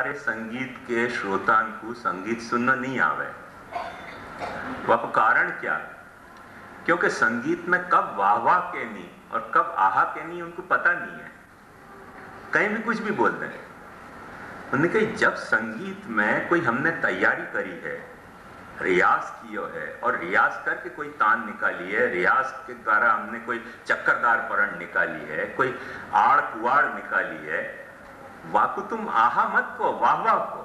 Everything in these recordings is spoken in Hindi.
सारे संगीत के श्रोतान को संगीत सुनना नहीं आवे। वह कारण क्या? क्योंकि संगीत में कब वाह वाह कहनी और कब आहा कहनी उनको पता नहीं है, कहीं भी कुछ भी बोल दें। उन्होंने कहा जब संगीत में कोई हमने तैयारी करी है, रियाज किया है और रियाज करके कोई तान निकाली है, रियाज के द्वारा हमने कोई चक्करदार परण निकाली है, कोई आड़ कुआड़ निकाली है, वाकु तुम आहा मत को, वाह वाह को।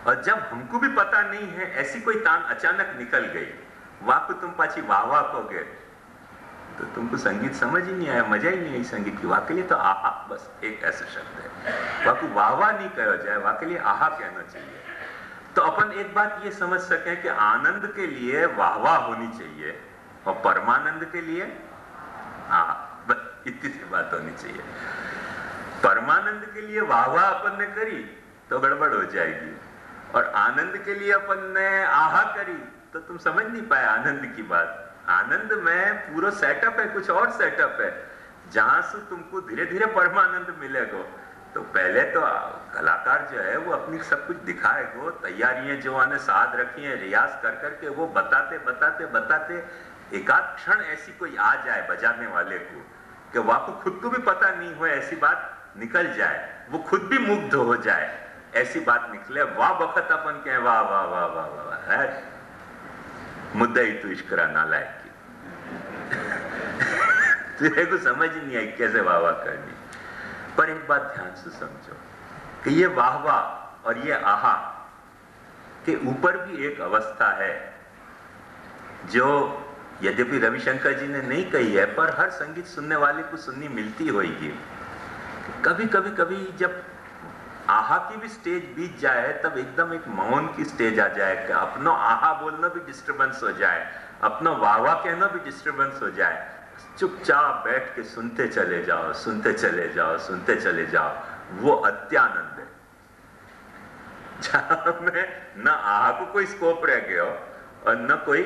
और जब हमको भी पता नहीं है ऐसी कोई तान अचानक निकल गई, वाकु तुम पाची वाह वाह कहोगे, तो तुमको संगीत समझ ही नहीं आया, मजा ही नहीं आई संगीत की। वाके लिए तो आहा बस एक ऐसा शब्द है, वाकु वाह वाह नहीं कहा जाए, वाके लिए आहा कहना चाहिए। तो अपन एक बात ये समझ सकें कि आनंद के लिए वाह वाह होनी चाहिए और परमानंद के लिए आहा, बस इतनी सी बात होनी चाहिए। परमानंद के लिए वाह वाह अपन ने करी तो गड़बड़ हो जाएगी, और आनंद के लिए अपन ने आहा करी तो तुम समझ नहीं पाए आनंद की बात। आनंद में पूरा सेटअप है, कुछ और सेटअप है, जहां से तुमको धीरे धीरे परमानंद मिलेगा। तो पहले तो कलाकार जो है वो अपनी सब कुछ दिखाएगा, तैयारियां जो आने साथ रखी है, रियाज कर करके वो बताते बताते बताते एकाध क्षण ऐसी कोई आ जाए बजाने वाले को कि वाह को खुद को भी पता नहीं हो, ऐसी बात निकल जाए, वो खुद भी मुग्ध हो जाए, ऐसी बात निकले। वाह वक्त अपन कहें वाह वाह वाह वाह वाह है, मुद्दा ही तो इश्करा नालायक की तुझे को समझ ही नहीं आई कैसे वाह वाह करनी। पर एक बात ध्यान से समझो कि ये वाह वाह और ये आहा के ऊपर भी एक अवस्था है जो यद्यपि रविशंकर जी ने नहीं कही है, पर हर संगीत सुनने वाले को सुननी मिलती होगी। कभी कभी कभी जब आहा की भी स्टेज बीत जाए तब एकदम एक मौन की स्टेज आ जाए कि अपना आहा बोलना भी डिस्टर्बेंस हो जाए, अपना वाह वाह कहना भी डिस्टर्बेंस हो जाए। चुपचाप बैठ के सुनते चले जाओ, सुनते चले जाओ, सुनते चले जाओ, वो अत्यानंद है जहां में न आहा को कोई स्कोप रह गया और न कोई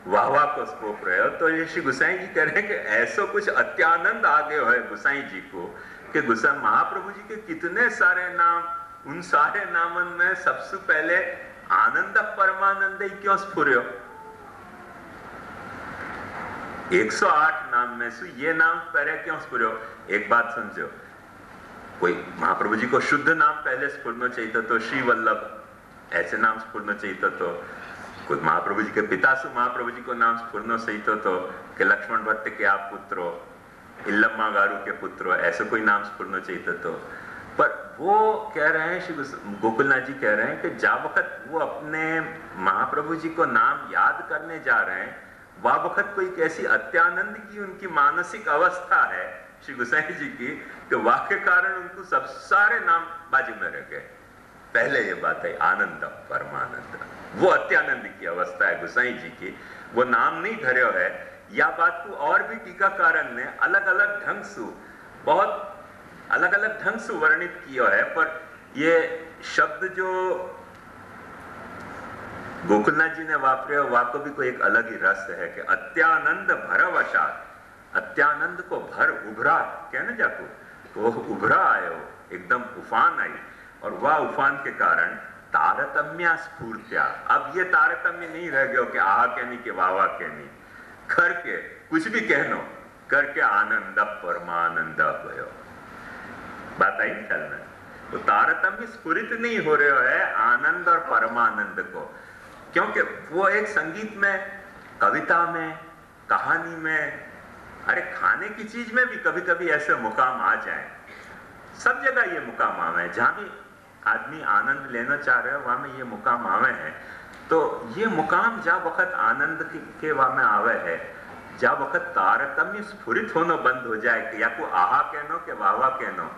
वाह वाह को स्कोप रहे हो। तो ये श्री गुसाई जी कह रहे हैं कि ऐसा कुछ अत्यानंद आ गया है गुसाई जी को कि गुसाई महाप्रभु जी के कितने सारे नाम, उन सारे नामन में सबसे पहले आनंद परमानंद ही क्यों स्फुर्यो। 108 नाम में से ये नाम पहले क्यों स्फुर्यो। एक बात समझो, कोई महाप्रभु जी को शुद्ध नाम पहले स्फुरना चाहिए तो श्री वल्लभ ऐसे नाम स्फुरना चाहिए तो खुद महाप्रभु जी के पिता से महाप्रभु जी को नाम स्फुरना सही तो कि लक्ष्मण भट्ट के आप पुत्रो, इल्लम्मा गारू के पुत्रो, ऐसे कोई नाम स्फुरना चाहिए तो। पर वो कह रहे हैं, श्री गोकुलनाथ जी कह रहे हैं कि जा वक्त वो अपने महाप्रभु जी को नाम याद करने जा रहे हैं, वह वक्त कोई कैसी अत्यानंद की उनकी मानसिक अवस्था है श्री गोसाई जी की कि वाह के कारण उनको सब सारे नाम बाजू में रह गए। पहले ये बात है आनंद परमानंद, वो अत्यानंद की अवस्था है गोसाई जी की, वो नाम नहीं धरे है। या बात को और भी टीकाकारण ने अलग अलग ढंग से, बहुत अलग अलग ढंग से वर्णित किया है, पर ये शब्द जो गोकुलनाथ जी ने वापरे वहां को भी कोई एक अलग ही रस है कि अत्यानंद भरवशात, अत्यानंद को भर उभरा कहना जाको, तो वो उभरा आयो, एकदम उफान आई, और वह उफान के कारण तारतम्य स्फूर्त्या। अब ये तारतम्य नहीं रह गया कि आहा कहनी के वावा कहनी, करके कुछ भी कहनो करके आनंद परमानंद भयो। बात आई ख्याल में, तो तारतम्य स्फुरित नहीं हो रहा है आनंद और परमानंद को, क्योंकि वो एक संगीत में, कविता में, कहानी में, अरे खाने की चीज में भी कभी कभी ऐसे मुकाम आ जाए। सब जगह ये मुकाम आवे हैं, जहां भी आदमी आनंद लेना चाह रहे हो वहां में ये मुकाम आवे हैं। तो ये मुकाम जा वक्त आनंद के वहां में आवे है, जा वक्त तारतम्य स्फुरित होना बंद हो जाए कि या को आहा कहनो के वाह वाह कहनो,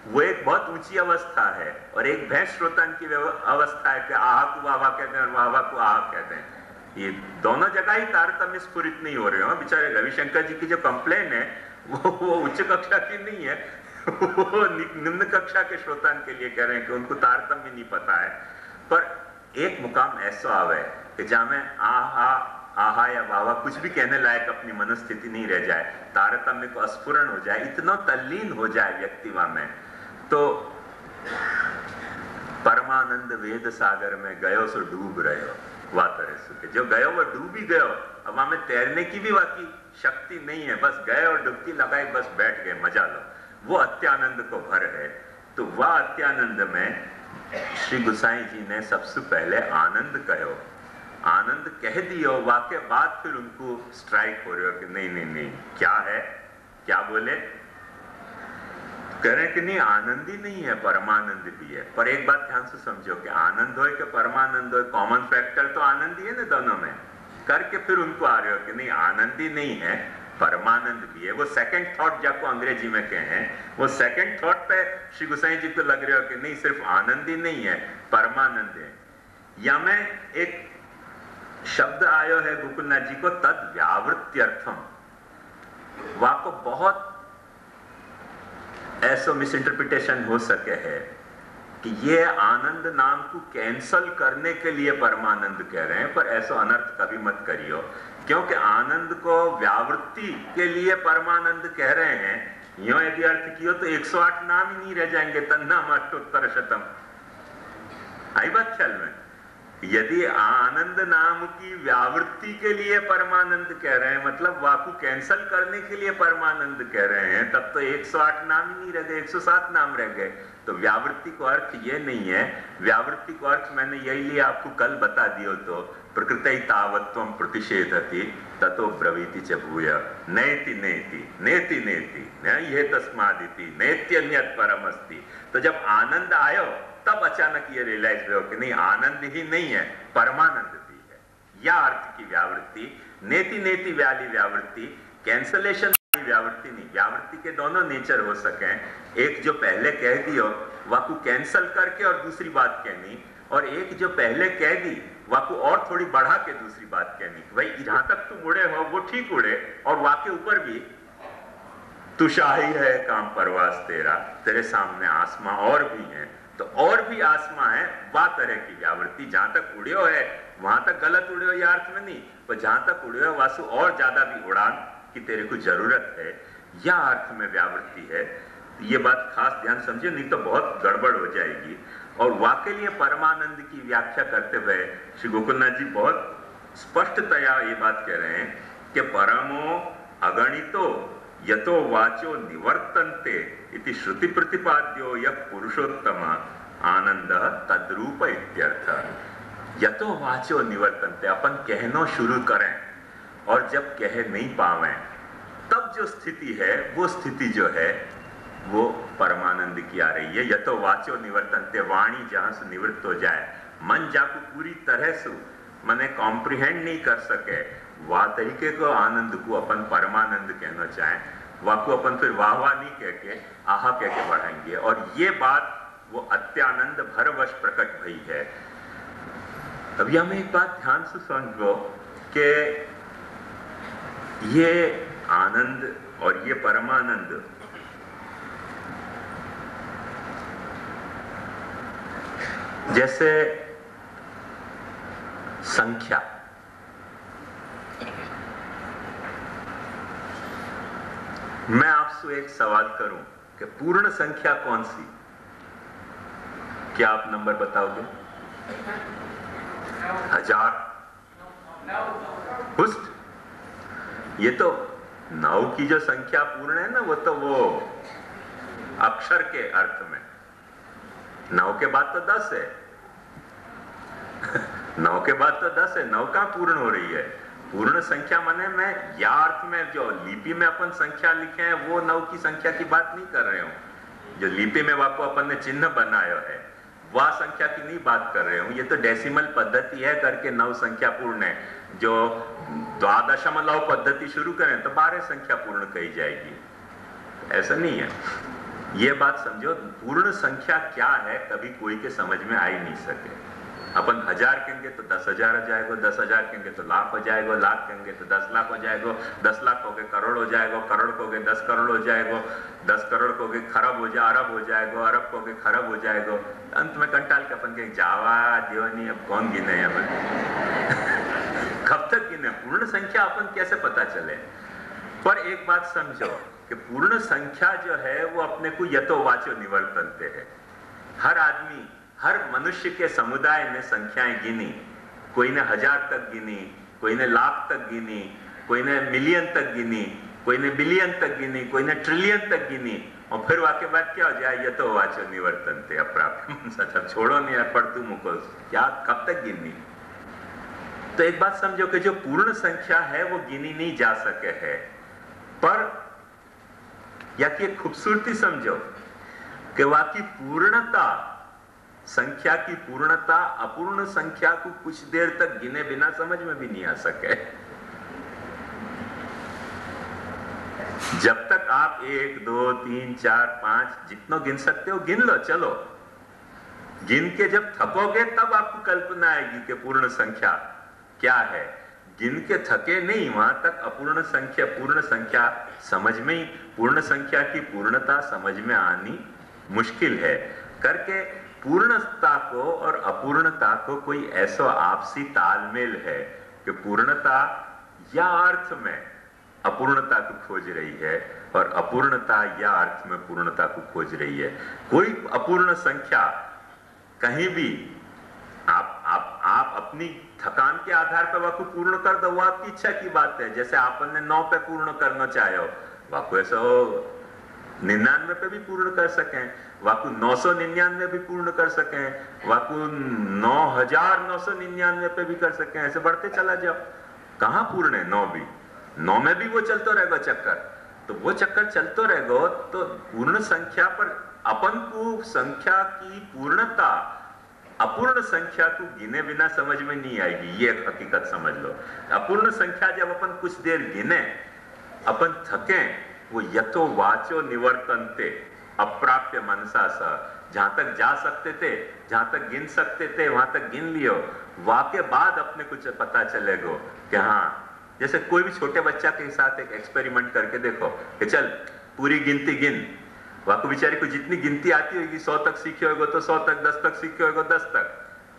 वो एक बहुत ऊंची अवस्था है। और एक भैंस श्रोतन की अवस्था है कि आहा को वाह वाह कहते हैं और वाह वाह को आहा कहते हैं। ये दोनों जगह ही तारतम्य स्फुरित नहीं हो रहे हो। बेचारे रविशंकर जी की जो कंप्लेन है वो उच्च कक्षा की नहीं है, वो निम्न कक्षा के श्रोतन के लिए कह रहे हैं कि उनको तारतम्य नहीं पता है। पर एक मुकाम ऐसा आवे कि जहां में आहा आहा या वाह कुछ भी कहने लायक अपनी मनस्थिति नहीं रह जाए, तारतम्य को अस्फुरण हो जाए, इतना तल्लीन हो जाए व्यक्ति वहां में, तो परमानंद वेद सागर में गयो सो डूब रहे हो, वाह तरह सुखे। जो गयो वो डूब ही गयो, अब हमें तैरने की भी वाकई शक्ति नहीं है, बस गए और डुबकी लगाई, बस बैठ गए, मजा लो, वो अत्यानंद को भर है। तो वह अत्यानंद में श्री गुसाई जी ने सबसे पहले आनंद कहो, आनंद कह दियो, वाक्य बाद फिर उनको स्ट्राइक हो रहे हो कि नहीं नहीं नहीं क्या है, क्या बोले, कह रहे कि नहीं आनंद ही नहीं है, परमानंद भी है। पर एक बात ध्यान से समझो कि आनंद हो कि परमानंद हो, कॉमन फैक्टर तो आनंद ही है ना दोनों में, करके फिर उनको आ रहे हो कि नहीं आनंद ही नहीं है, परमानंद भी है। वो सेकंड थॉट जिसको अंग्रेजी में कहें, वो सेकंड थॉट पे श्री गोसाई जी को लग रहे हो कि नहीं सिर्फ आनंद ही नहीं है, परमानंद है। या मैं एक शब्द आयो है गोकुलनाथ जी को, तद व्यावृत्यर्थम, वाको बहुत ऐसा मिस इंटरप्रिटेशन हो सके है कि ये आनंद नाम को कैंसल करने के लिए परमानंद कह रहे हैं, पर ऐसा अनर्थ कभी मत करियो, क्योंकि आनंद को व्यावृत्ति के लिए परमानंद कह रहे हैं। यो यदि अर्थ कियो तो 108 नाम ही नहीं रह जाएंगे, तन्नाम अष्टोत्तर शतम। आई बात ख्याल में? यदि आनंद नाम की व्यावृत्ति के लिए परमानंद कह रहे हैं, मतलब वाकु कैंसल करने के लिए परमानंद कह रहे हैं, तब तो 108 नाम ही नहीं रह गए, 107 नाम रह गए। तो व्यावृत्ति को अर्थ ये नहीं है, व्यावृत्ति को अर्थ मैंने यही लिए आपको कल बता दियो, तो प्रकृति तावत्वम प्रतिषेधति ततो ब्रवीति च भूय नेति नेति नेति नेति ये तस्मादिति नेत्यन्यत् परमस्ति। तो जब आनंद आयो तब अचानक ये रियलाइज हुआ कि नहीं आनंद ही नहीं है, परमानंद भी है। या अर्थ की व्यावृत्ति, नेति नेति वाली व्यावृत्ति, कैंसलेशन वाली व्यावृत्ति नहीं। व्यावृत्ति के दोनों नेचर हो सके, एक जो पहले कह दियो वाकु कैंसल करके और दूसरी बात कहनी, और एक जो पहले कह दी वाकु और थोड़ी बढ़ा के दूसरी बात कहनी। भाई जहां तक तुम उड़े हो वो ठीक उड़े, और वाके ऊपर भी तू शाही है काम परवास तेरा, तेरे सामने आसमां और भी है, तो और भी आसमां है, वह तरह की व्यावृत्ति। जहां तक उड़ियो है वहां तक गलत उड़ियो या अर्थ में नहीं, पर जहां तक उड़ियो वासु और ज्यादा भी उड़ान की तेरे को जरूरत है, या अर्थ में व्यावृत्ति है। ये बात खास ध्यान समझिए, नहीं तो बहुत गड़बड़ हो जाएगी। और वाकई लिए परमानंद की व्याख्या करते हुए श्री गोकुलनाथ जी बहुत स्पष्टतया ये बात कह रहे हैं कि परमो अगणितो यतो वाचो निवर्तन्ते इति श्रुति प्रतिपाद्यो यह पुरुषोत्तम आनंद तद्रूप इत्यर्थ। यतो वाचो निवर्तन्ते, अपन कहनो शुरू करें और जब कह नहीं पावे तब जो स्थिति है वो स्थिति जो है वो परमानंद की आ रही है। यतो वाचो निवर्तन्ते, वाणी जहां से निवृत्त हो जाए, मन जाको पूरी तरह से मने कॉम्प्रिहेंड नहीं कर सके, वाह तरीके को आनंद को अपन परमानंद कहना चाहें, वाको अपन फिर वाह वाह नहीं कह के आहा कह के बढ़ाएंगे। और ये बात वो अत्यानंद भरवश प्रकट भई है। अभी हमें एक बात ध्यान से समझो कि ये आनंद और ये परमानंद जैसे संख्या, मैं आपसे एक सवाल करूं कि पूर्ण संख्या कौन सी? क्या आप नंबर बताओगे? 1000? पुष्ट? ये तो 9 की जो संख्या पूर्ण है ना, वो तो वो अक्षर के अर्थ में, 9 के बाद तो 10 है। 9 के बाद तो 10 है, 9 कहां पूर्ण हो रही है? पूर्ण संख्या माने मैं या अर्थ में जो लिपि में अपन संख्या लिखे हैं वो 9 की संख्या की बात नहीं कर रहे हूं। जो लिपि में वाको अपन ने चिन्ह बनाया है वह संख्या की नहीं बात कर रहे हूं। ये तो डेसिमल पद्धति है करके 9 संख्या पूर्ण है। जो द्वादशमलव पद्धति शुरू करें तो 12 संख्या पूर्ण कही जाएगी, ऐसा नहीं है। ये बात समझो, पूर्ण संख्या क्या है कभी कोई के समझ में आ ही नहीं सके। अपन 1000 कहेंगे तो 10,000 हो जाएगा, 10,000 कहेंगे तो लाख हो जाएगा, लाख कहेंगे तो 10 लाख हो जाएगा, 10 लाख हो गए करोड़ हो जाएगा, करोड़ हो गए 10 करोड़ हो जाएगा, 10 करोड़ हो गए खरब हो जाए, अरब हो जाएगा, अरब हो गए खरब हो जाएगा। अंत में कंटाल के अपन कहेंगे जावा देवनी, अब कौन गिने हमें कब तक गिने? पूर्ण संख्या अपन कैसे पता चले? पर एक बात समझो कि पूर्ण संख्या जो है वो अपने को यतो वाचो निवर्तनते है। हर आदमी हर मनुष्य के समुदाय ने संख्याएं गिनी, कोई ने 1000 तक गिनी, कोई ने लाख तक गिनी, कोई ने मिलियन तक गिनी, कोई ने बिलियन तक गिनी, कोई ने ट्रिलियन तक गिनी, और फिर वाक्य बाद क्या हो जाए, ये तो वाचो निवर्तन्ते अप्राप्य मनसा। छोड़ो नहीं यार, पढ़ तू मुको, क्या कब तक गिनी। तो एक बात समझो कि जो पूर्ण संख्या है वो गिनी नहीं जा सके है, पर या कि खूबसूरती समझो कि वाकई पूर्णता, संख्या की पूर्णता अपूर्ण संख्या को कुछ देर तक गिने बिना समझ में भी नहीं आ सके। जब तक आप 1 2 3 4 5 जितना गिन सकते हो गिन लो, चलो। गिन के जब थकोगे तब आपको कल्पना आएगी कि पूर्ण संख्या क्या है। गिन के थके नहीं, वहां तक अपूर्ण संख्या पूर्ण संख्या समझ में ही, पूर्ण संख्या की पूर्णता समझ में आनी मुश्किल है। करके पूर्णता को और अपूर्णता को कोई ऐसा आपसी तालमेल है कि पूर्णता या अर्थ में अपूर्णता को खोज रही है और अपूर्णता या अर्थ में पूर्णता को खोज रही है। कोई अपूर्ण संख्या कहीं भी आप अपनी थकान के आधार पर वाकु पूर्ण कर दो, वो आपकी इच्छा की बात है। जैसे आपने 9 पे पूर्ण करना चाहे, वाकु ऐसा 99 पे भी पूर्ण कर सकें, वाकु 999 भी पूर्ण कर सकें, वाकु 9999 पे भी कर सकें, ऐसे बढ़ते चला जाओ। कहां पूर्ण है? 9 भी, 9 में भी वो चलता रहेगा चक्कर। तो वो चक्कर चलते रहेगा तो पूर्ण संख्या पर अपन को संख्या की पूर्णता अपूर्ण संख्या को गिने बिना समझ में नहीं आएगी, ये हकीकत समझ लो। अपूर्ण संख्या जब अपन कुछ देर गिने, अपन थके, वो यतो वाचो निवर्तन्ते अप्राप्य मनसा सा। जहां तक जा सकते थे, जहां तक गिन सकते थे, वहां तक गिन लियो। वाके बाद अपने कुछ पता चलेगा कि हाँ, जैसे कोई भी छोटे बच्चा के साथ एक एक्सपेरिमेंट करके देखो कि चल पूरी गिनती गिन। वाको बेचारे को जितनी गिनती आती होगी, 100 तक सीखे होगा तो 100 तक, 10 तक सीखे होगा 10 तक,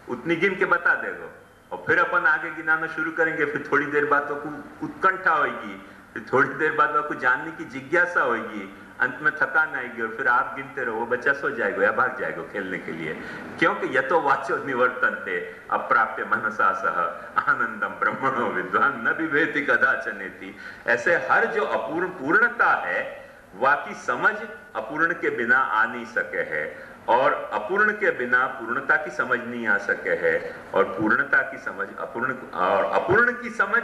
उतनी गिन के बता देगा। और फिर अपन आगे गिनाना शुरू करेंगे। फिर थोड़ी देर बाद को उत्कंठा होगी, फिर थोड़ी देर बाद को जानने की जिज्ञासा होगी, अंत में थकान आएगी और फिर आप गिनते रहो, बच्चा सो जाएगा या भाग जाएगा खेलने के लिए। क्योंकि यतो वाचो निवर्तन्ते अप्राप्य मनसा सह आनंदम ब्रह्मणो विद्वान न विवेति कदाचनेति। ऐसे हर जो अपूर्ण पूर्णता है, वाकी समझ अपूर्ण के बिना आ नहीं सके है, और अपूर्ण के बिना पूर्णता की समझ नहीं आ सके है, और पूर्णता की समझ अपूर्ण, और अपूर्ण की समझ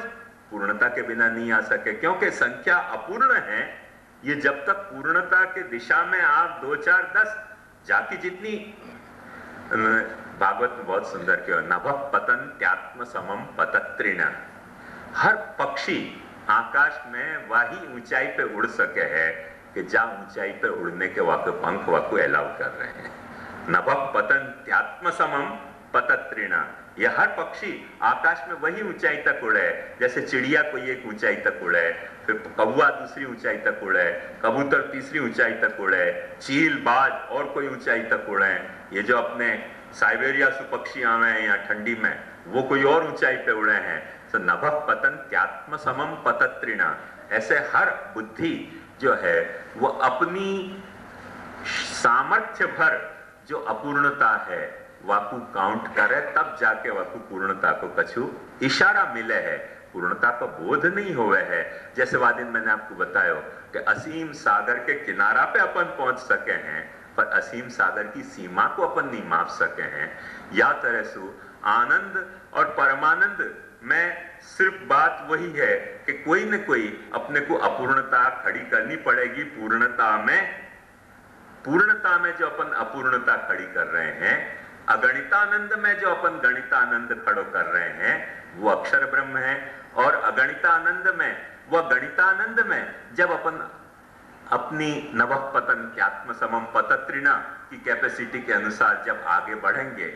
पूर्णता के बिना नहीं आ सके। क्योंकि संख्या अपूर्ण है, ये जब तक पूर्णता के दिशा में आप 2 4 10 जाकी जितनी, भागवत में बहुत सुंदर क्यों, नभ पतन त्यात्म समम पतत्रिण। हर पक्षी आकाश में वही ऊंचाई पे उड़ सके है कि जहां ऊंचाई पे उड़ने के वाकु पंख वाकु अलाउ कर रहे हैं। नभ पतन त्यात्म समम पतत्रिण। यह हर पक्षी आकाश में वही ऊंचाई तक उड़े, जैसे चिड़िया कोई एक ऊंचाई तक उड़े, फिर कौवा दूसरी ऊंचाई तक उड़े, कबूतर तीसरी ऊंचाई तक उड़े, चील बाज और कोई ऊंचाई तक उड़े। ये जो अपने साइबेरिया से पक्षी आवे हैं यहाँ ठंडी में, वो कोई और ऊंचाई पे उड़े हैं। तो नभ पतन त्यात्म समम पतत्रिण। ऐसे हर बुद्धि जो है वो अपनी सामर्थ्य भर जो अपूर्णता है वाकु काउंट करे, तब जाके वाकु पूर्णता को कछु इशारा मिले है। पूर्णता का बोध नहीं हुए है। जैसे वादिन मैंने आपको बताया कि असीम सागर के किनारा पे अपन पहुंच सके हैं, पर असीम सागर की सीमा को अपन नहीं माप सके हैं। या तरह से आनंद और परमानंद में सिर्फ बात वही है कि कोई न कोई अपने को अपूर्णता खड़ी करनी पड़ेगी। पूर्णता में जो अपन अपूर्णता खड़ी कर रहे हैं, अगणितानंद में जो अपन गणितानंद खड़ो कर रहे हैं, वो अक्षर ब्रह्म है। और अगणितानंद में, वह गणितानंद में जब अपन अपनी नवः पतन त्यात्म समम पतत्रिण की कैपेसिटी के अनुसार जब आगे बढ़ेंगे,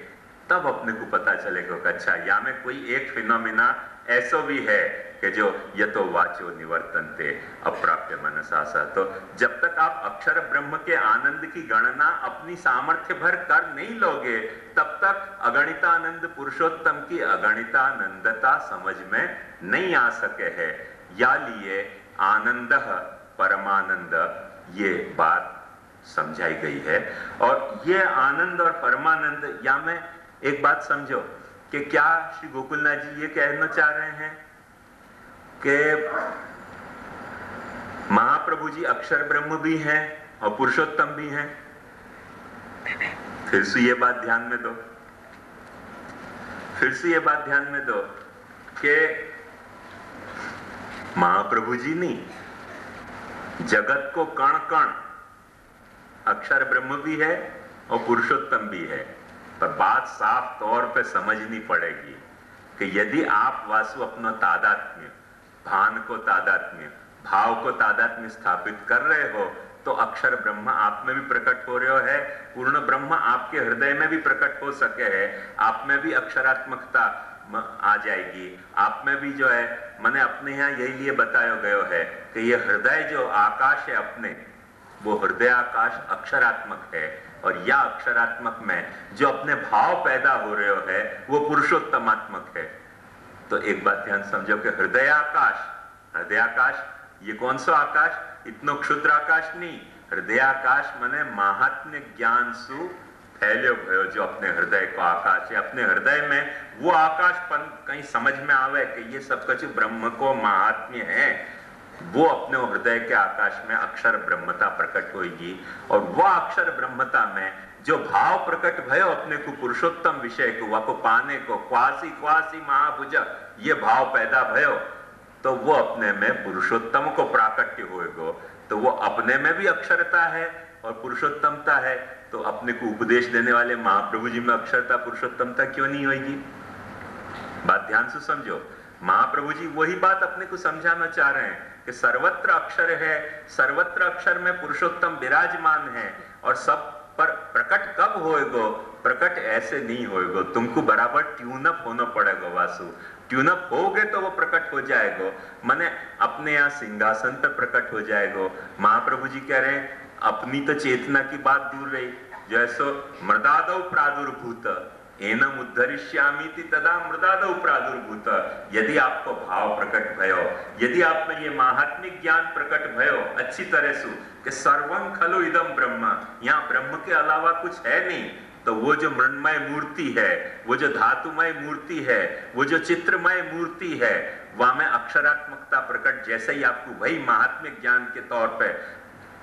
तब अपने को पता चलेगा कि अच्छा या में कोई एक फिनोमिना ऐसा भी है कि जो यतो वाचो निवर्तन्ते अप्राप्य मनसा सा। तो जब तक आप अक्षर ब्रह्म के आनंद की गणना अपनी सामर्थ्य भर कर नहीं लोगे, तब तक अगणितानंद पुरुषोत्तम की अगणितानंदता समझ में नहीं आ सके है। या लिए आनंद परमानंद, ये बात समझाई गई है। और ये आनंद और परमानंद, या में एक बात समझो कि क्या श्री गोकुलनाथ जी ये कहना चाह रहे हैं कि महाप्रभु जी अक्षर ब्रह्म भी हैं और पुरुषोत्तम भी हैं? फिर से ये बात ध्यान में दो, फिर से ये बात ध्यान में दो कि महाप्रभु जी नहीं, जगत को कण कण अक्षर ब्रह्म भी है और पुरुषोत्तम भी है। पर बात साफ तौर पे समझनी पड़ेगी कि यदि आप वासु अपना तादात्म्य, भान को तादात्म्य, भाव को तादात्म्य स्थापित कर रहे हो तो अक्षर ब्रह्म आप में भी प्रकट हो रहे है, पूर्ण ब्रह्म आपके हृदय में भी प्रकट हो सके है, आप में भी अक्षरात्मकता आ जाएगी, आप में भी जो है, मैंने अपने यहाँ यही लिए बताया गया है कि ये हृदय जो आकाश है अपने, वो हृदय आकाश अक्षरात्मक है, और या अक्षरात्मक में जो अपने भाव पैदा हो रहे है वो पुरुषोत्तमात्मक है। तो एक बात ध्यान समझो कि हृदय आकाश ये कौन सा आकाश? इतनो क्षुद्र आकाश नहीं, हृदय आकाश माने महात्म्य ज्ञान सु फैल्यो भयो जो अपने हृदय को आकाश है। अपने हृदय में वो आकाशपन कहीं समझ में आवे कि ये सब कुछ ब्रह्म को महात्म्य है, वो अपने हृदय के आकाश में अक्षर ब्रह्मता प्रकट होगी। और वह अक्षर ब्रह्मता में जो भाव प्रकट भयो अपने को पुरुषोत्तम विषय को, वह को पाने को, क्वासी क्वासी महाभुज, ये भाव पैदा भयो तो वो अपने में पुरुषोत्तम को प्राकट्य होएगो। तो वो अपने में भी अक्षरता है और पुरुषोत्तमता है, तो अपने को उपदेश देने वाले महाप्रभु जी में अक्षरता पुरुषोत्तमता क्यों नहीं होगी? बात ध्यान से समझो। महाप्रभु जी वही बात अपने को समझाना चाह रहे हैं कि सर्वत्र अक्षर है, सर्वत्र अक्षर में पुरुषोत्तम विराजमान है, और सब पर प्रकट कब होएगो? प्रकट ऐसे नहीं होएगो, तुमको बराबर ट्यूनअप होना पड़ेगा वासु। ट्यूनअप होगे तो वो प्रकट हो जाएगो, माने अपने यहाँ सिंहासन पर प्रकट हो जाएगो। महाप्रभु जी कह रहे हैं अपनी तो चेतना की बात दूर रही, जैसो मृदादौ प्रादुर्भूत एनम उद्धरिष्यामीति तदा मृदादौ प्रादुर्भूत। यदि आपको भाव प्रकट भयो, यदि आप में ये महात्मिक ज्ञान प्रकट भयो अच्छी तरह से कि सर्वं खलु इदम ब्रह्म, यहाँ ब्रह्म के अलावा कुछ है नहीं, तो वो जो मृण्मय मूर्ति है, वो जो धातुमय मूर्ति है, वो जो चित्रमय मूर्ति है, वहां में अक्षरात्मकता प्रकट जैसे ही आपको वही महात्मिक ज्ञान के तौर पे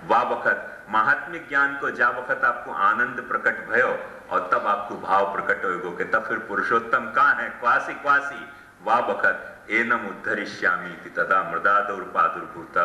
वा वक्त महात्मिक ज्ञान को जा वक्त आपको आनंद प्रकट भयो और तब आपको भाव प्रकट होएगो कि तब फिर पुरुषोत्तम कहाँ है? क्वासी क्वासी वा वक्त एनम उद्धरिष्यामि तदा मृदादौर प्रादुर्भूत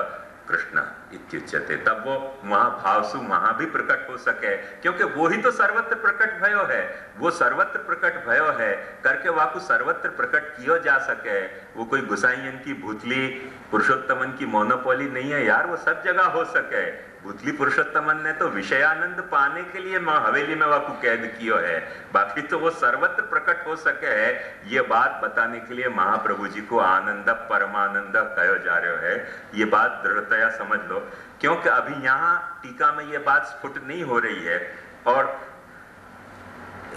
कृष्ण इत्युच्यते। तब वो वहां भावसु वहां भी प्रकट हो सके, क्योंकि वो ही तो सर्वत्र प्रकट भयो है, वो सर्वत्र प्रकट भयो है करके वाकु सर्वत्र प्रकट किया जा सके। वो कोई गुसाईयन की भूतली पुरुषोत्तमन की मोनोपोली नहीं है यार, वो सब जगह हो सके। भूतली पुरुषोत्तमन ने तो विषयानंद पाने के लिए हवेली में वाकु कैद किया है, बाकी तो वो सर्वत्र प्रकट हो सके है। ये बात बताने के लिए महाप्रभु जी को आनंद परमानंद कहो जा रहे है। ये बात दृढ़तया समझ लो, क्योंकि अभी यहाँ टीका में ये बात स्फुट नहीं हो रही है। और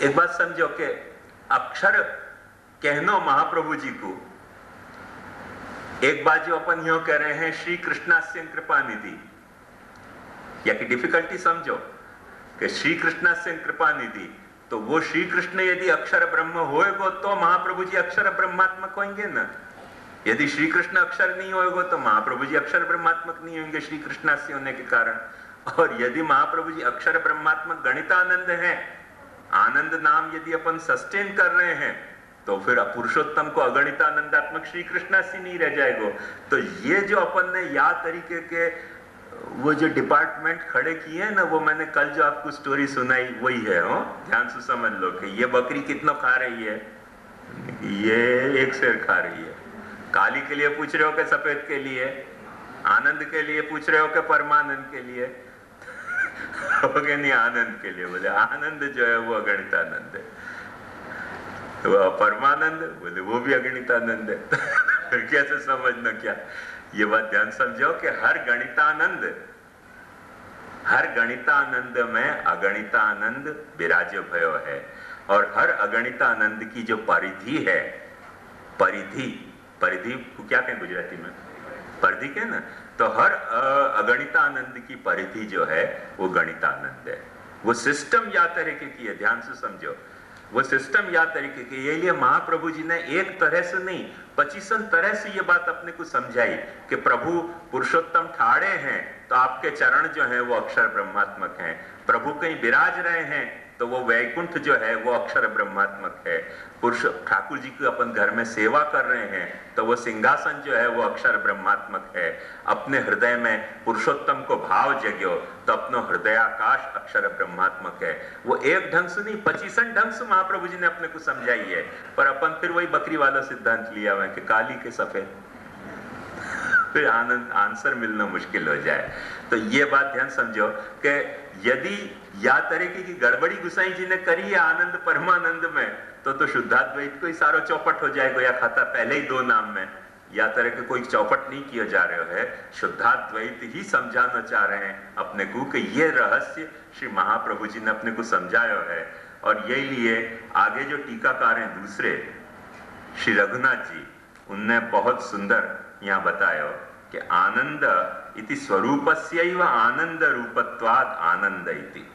एक बात समझो कि अक्षर कहनो महाप्रभु जी को, एक बात जो अपन यो कह रहे हैं श्री कृष्णास्य कृपा निधि, या कि डिफिकल्टी समझो कि श्री कृष्णास्य कृपा निधि, तो वो श्री कृष्ण यदि अक्षर ब्रह्म होएगो तो महाप्रभु जी अक्षर ब्रह्मात्मक होंगे ना। यदि श्री कृष्ण अक्षर नहीं होएगो तो महाप्रभु जी अक्षर ब्रह्मात्मक नहीं होंगे श्री कृष्णास्य होने के कारण। और यदि महाप्रभु जी अक्षर ब्रह्मात्मक गणितानंद है, आनंद नाम यदि अपन सस्टेन कर रहे हैं, तो फिर पुरुषोत्तम को अगणितानंदात्मक श्री कृष्ण से नहीं रह जाएगो। तो ये जो अपन ने या तरीके के वो जो डिपार्टमेंट खड़े किए हैं ना, वो मैंने कल जो आपको स्टोरी सुनाई वही है। हो ध्यान से समझ लो कि ये बकरी कितना खा रही है, ये एक शेर खा रही है। काली के लिए पूछ रहे हो कि सफेद के लिए, आनंद के लिए पूछ रहे हो कि परमानंद के लिए? हो गया नहीं, आनंद के लिए। बोले आनंद जो है वो अगणितानंद है, वो परमानंद बोले वो भी अगणितानंद है। फिर कैसे समझना क्या? ये बात ध्यान समझो कि हर गणितानंद में अगणितानंद विराज्य भयो है, और हर अगणितानंद की जो परिधि है, परिधि को क्या कहें गुजराती में? परिधि के ना, तो हर अगणितानंद की परिधि जो है वो गणितानंद है। वो सिस्टम या तरीके की है, ध्यान से समझो, वो सिस्टम या तरीके की। ये लिए महाप्रभु जी ने एक तरह से नहीं 25 तरह से ये बात अपने को समझाई कि प्रभु पुरुषोत्तम ठाड़े हैं तो आपके चरण जो है वो अक्षर ब्रह्मात्मक हैं। प्रभु कहीं विराज रहे हैं तो वो वैकुंठ जो है वो अक्षर ब्रह्मात्मक है। पुरुष ठाकुर जी की अपन घर में सेवा कर रहे हैं तो वो सिंहासन जो है वो अक्षर ब्रह्मात्मक है। अपने हृदय में पुरुषोत्तम को भाव जग्यो तो अपनो हृदयाकाश अक्षर ब्रह्मात्मक है। वो एक ढंग से नहीं 25 ढंग से महाप्रभु जी ने अपने को समझाई है, पर अपन फिर वही बकरी वाला सिद्धांत लिया हुआ है कि काली के सफेद, फिर आंसर मिलना मुश्किल हो जाए। तो ये बात ध्यान समझो कि यदि या तरीके की गड़बड़ी गुसाई जी ने करी है आनंद परमानंद में तो शुद्धाद्वैत को ही सारो चौपट हो जाएगा या खाता पहले ही 2 नाम में। या तरह के कोई चौपट नहीं किया जा रहा है, शुद्धाद्वैत ही समझाना चाह रहे हैं अपने को कि ये रहस्य श्री महाप्रभु जी ने अपने को समझाया है। और यही लिए आगे जो टीकाकार हैं दूसरे श्री रघुनाथ जी, उनने बहुत सुंदर यहाँ बताया कि आनंद इति स्वरूपस्यैव आनंद रूपत्वाद आनंद इति।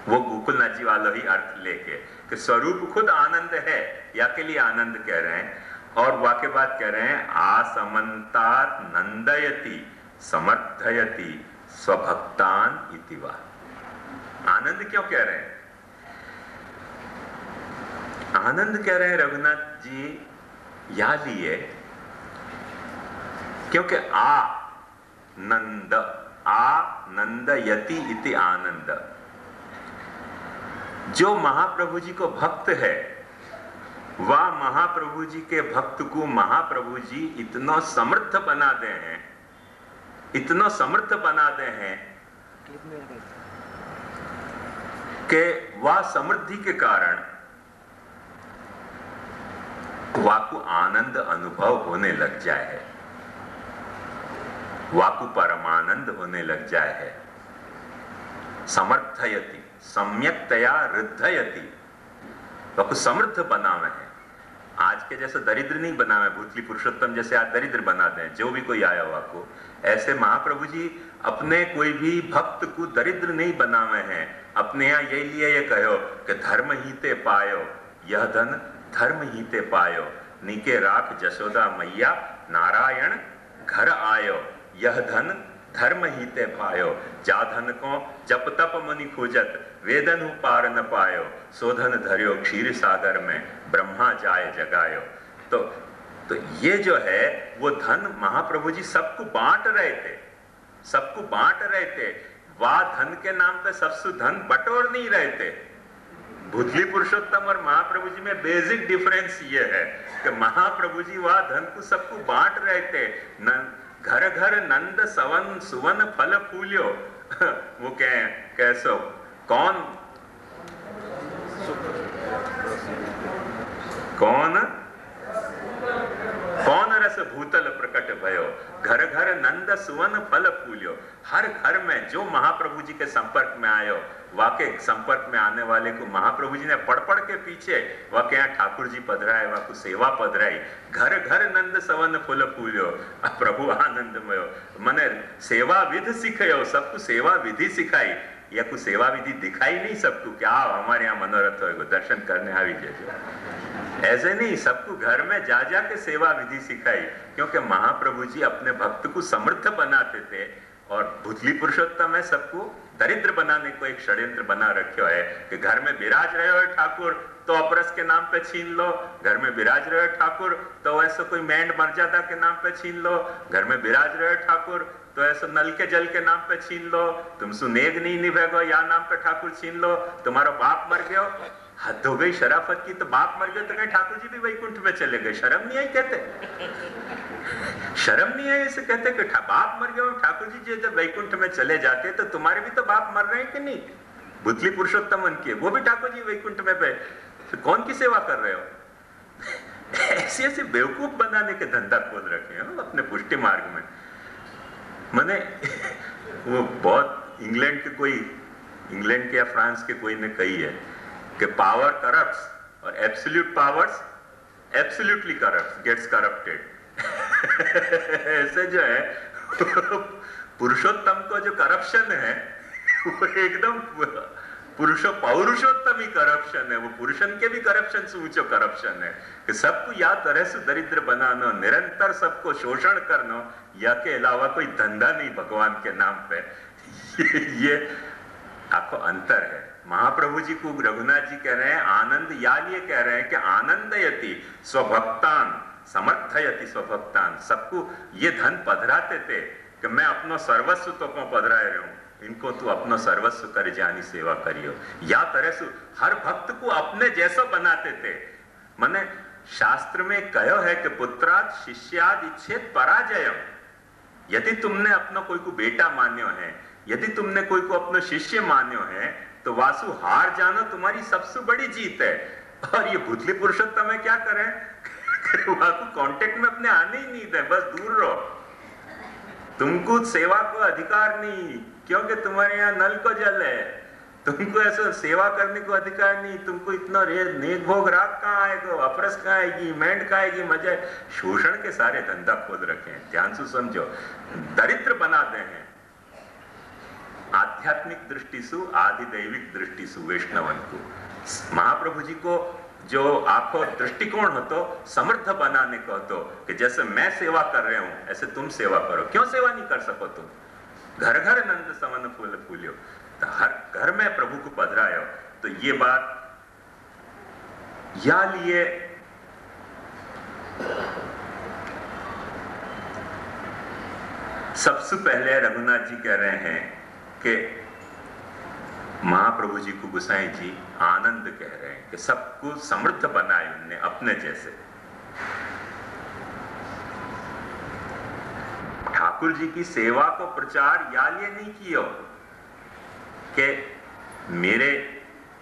वो गोकुलनाथ जी वाला ही अर्थ लेके कि स्वरूप खुद आनंद है, या के लिए आनंद कह रहे हैं। और वाक्य बात कह रहे हैं आसमन्तात् नंदयति समर्थयति स्वभक्तान इति वा। आनंद क्यों कह रहे हैं? आनंद कह रहे हैं रघुनाथ जी या लिए क्योंकि आनंदयति इति आनंद। जो महाप्रभु जी को भक्त है वह महाप्रभु जी के भक्त को महाप्रभु जी इतना समर्थ बना दे हैं, इतना समर्थ बना दे हैं कि वह समृद्धि के कारण वाकु आनंद अनुभव होने लग जाए है, वाकु परमानंद होने लग जाए है। समर्थयति सम्यक्तया हृदयति, वाकु समृद्ध बनावे है। आज के जैसे दरिद्र नहीं बनावे, भूतली पुरुषोत्तम जैसे आज दरिद्र बना दें जो भी कोई आया हुआ को, ऐसे महाप्रभु जी अपने कोई भी भक्त को दरिद्र नहीं बनावे हैं। अपने यहाँ यही लिए ये कहो कि धर्म ही ते पायो, यह धन धर्म ही ते पायो, नीके राख जशोदा मैया नारायण घर आयो, यह धन धर्म ही ते पायो। जा धन को जप तप मुनि खोजत, वेदन पार न पायो, सोधन धर्यो क्षीर सागर में, ब्रह्मा जाए जगायो। तो ये जो है वो धन महाप्रभु जी सबको बांट रहे थे, सबको बांट रहे थे। वाह धन के नाम पे सबसे धन बटोर नहीं रहे थे। भूतली पुरुषोत्तम और महाप्रभु जी में बेसिक डिफरेंस ये है कि महाप्रभु जी वह धन को सबको बांट रहे थे। घर घर नंद सवन सुवन फल फूल्यो वो कैसो कौन रस भूतल प्रकट भयो, घर घर नंद सुवन फल फूल्यो। हर घर में जो महाप्रभु जी के संपर्क में आयो, वाके संपर्क में आने वाले को महाप्रभु जी ने पढ़ पढ़ के पीछे वाके यहाँ ठाकुर जी पधराए, वाकु सेवा पधराई। घर घर नंद सवन फूल फूल्यो, प्रभु आनंदमयो। मने सेवा विधि सिखायो, सबको सेवा विधि सिखाई, या कुछ सेवा विधि दिखाई नहीं सबको, क्या हमारे यहाँ मनोरथ हो दर्शन करने आ जाए, ऐसे नहीं, सबको घर में जा जा के सेवा विधि सिखाई। क्योंकि महाप्रभु जी अपने भक्त को समृद्ध बनाते थे और भूतली पुरुषोत्तम है सबको दरिद्र बनाने को एक षड्यंत्र बना रखे है कि घर में विराज रहे हो ठाकुर तो अपरस के नाम पे छीन लो, घर में विराज रहे हो ठाकुर तो ऐसा कोई मेंढ मर्यादा के नाम पे छीन लो, घर में विराज रहे हो ठाकुर तो ऐसा नल के जल के नाम पे छीन लो, तुम सुनेग नहीं निभेगो या नाम पे ठाकुर छीन लो, तुम्हारा बाप मर गयो। हद हो गई शराफत की, तो बाप मर गए तो कहीं ठाकुर जी भी वैकुंठ में चले गए, शर्म नहीं आई कहते, शर्म नहीं आई ऐसे कहते कि बाप मर गए ठाकुर जी जब वैकुंठ में चले जाते तो तुम्हारे भी तो बाप मर रहे हैं कि नहीं, भूतली पुरुषोत्तम उनके वो भी ठाकुर जी वैकुंठ में गए, तो कौन की सेवा कर रहे हो? ऐसे ऐसे बेवकूफ बनाने के धंधा खोल रखे हैं अपने पुष्टि मार्ग में। मैंने वो बहुत इंग्लैंड के या फ्रांस के कोई ने कही है कि पावर करप्ट्स और absolute powers absolutely corrupts gets corrupted. ऐसे जो है पुरुषोत्तम को जो करप्शन है वो एकदम पौरुषोत्तम ही करप्शन है, वो पुरुषन के भी करप्शन से ऊंचो करप्शन है कि सबको या तरह से दरिद्र बनाना, निरंतर सबको शोषण करना, या के अलावा कोई धंधा नहीं भगवान के नाम पे। ये आपको अंतर है। महाप्रभु जी को रघुनाथ जी कह रहे हैं आनंद, या लिए कह रहे हैं कि आनंदयति स्वभक्तान समर्थयति स्वभक्तान। सबको ये धन पधराते थे कि मैं अपनो सर्वस्व तो को पधराए रहूं, इनको तू अपनो सर्वस्व कर जानी सेवा करियो। या तरह से हर भक्त को अपने जैसा बनाते थे। माने शास्त्र में कहो है कि पुत्राद शिष्याद इच्छेद पराजयम। यदि तुमने अपना कोई को बेटा मान्यो है, यदि तुमने कोई को अपना शिष्य मान्यो है, तो वासु हार जाना तुम्हारी सबसे बड़ी जीत है। और ये भूतली पुरुषोत्तम क्या करें, वहां को कांटेक्ट में अपने आने ही नहीं दे, बस दूर रहो। तुमको सेवा को अधिकार नहीं, क्योंकि तुम्हारे यहाँ नल को जल है। तुमको ऐसा सेवा करने को अधिकार नहीं। तुमको इतना नेक भोग राग कहाँ आएगा, अपरस कहाँ आएगी, मेंढ कहाँ आएगी, मजा। शोषण के सारे धंधा खोद रखे हैं। ध्यान से समझो, दरिद्र बनाते हैं आध्यात्मिक दृष्टि से, आदि दैविक दृष्टि से वैष्णवन को। महाप्रभु जी को जो आपको दृष्टिकोण हो तो समृद्ध बनाने को तो कि जैसे मैं सेवा कर रहे हूं ऐसे तुम सेवा करो। क्यों सेवा नहीं कर सको तुम? घर घर नंद समन फूल फूलियो, तो हर घर में प्रभु को पधरायो। तो ये बात या लिए सबसे पहले रघुनाथ जी कह रहे हैं कि महाप्रभु जी को गोसाई जी आनंद कह रहे हैं कि सबको समृद्ध बनाए उनने अपने जैसे। ठाकुर जी की सेवा को प्रचार या लिए नहीं किया कि मेरे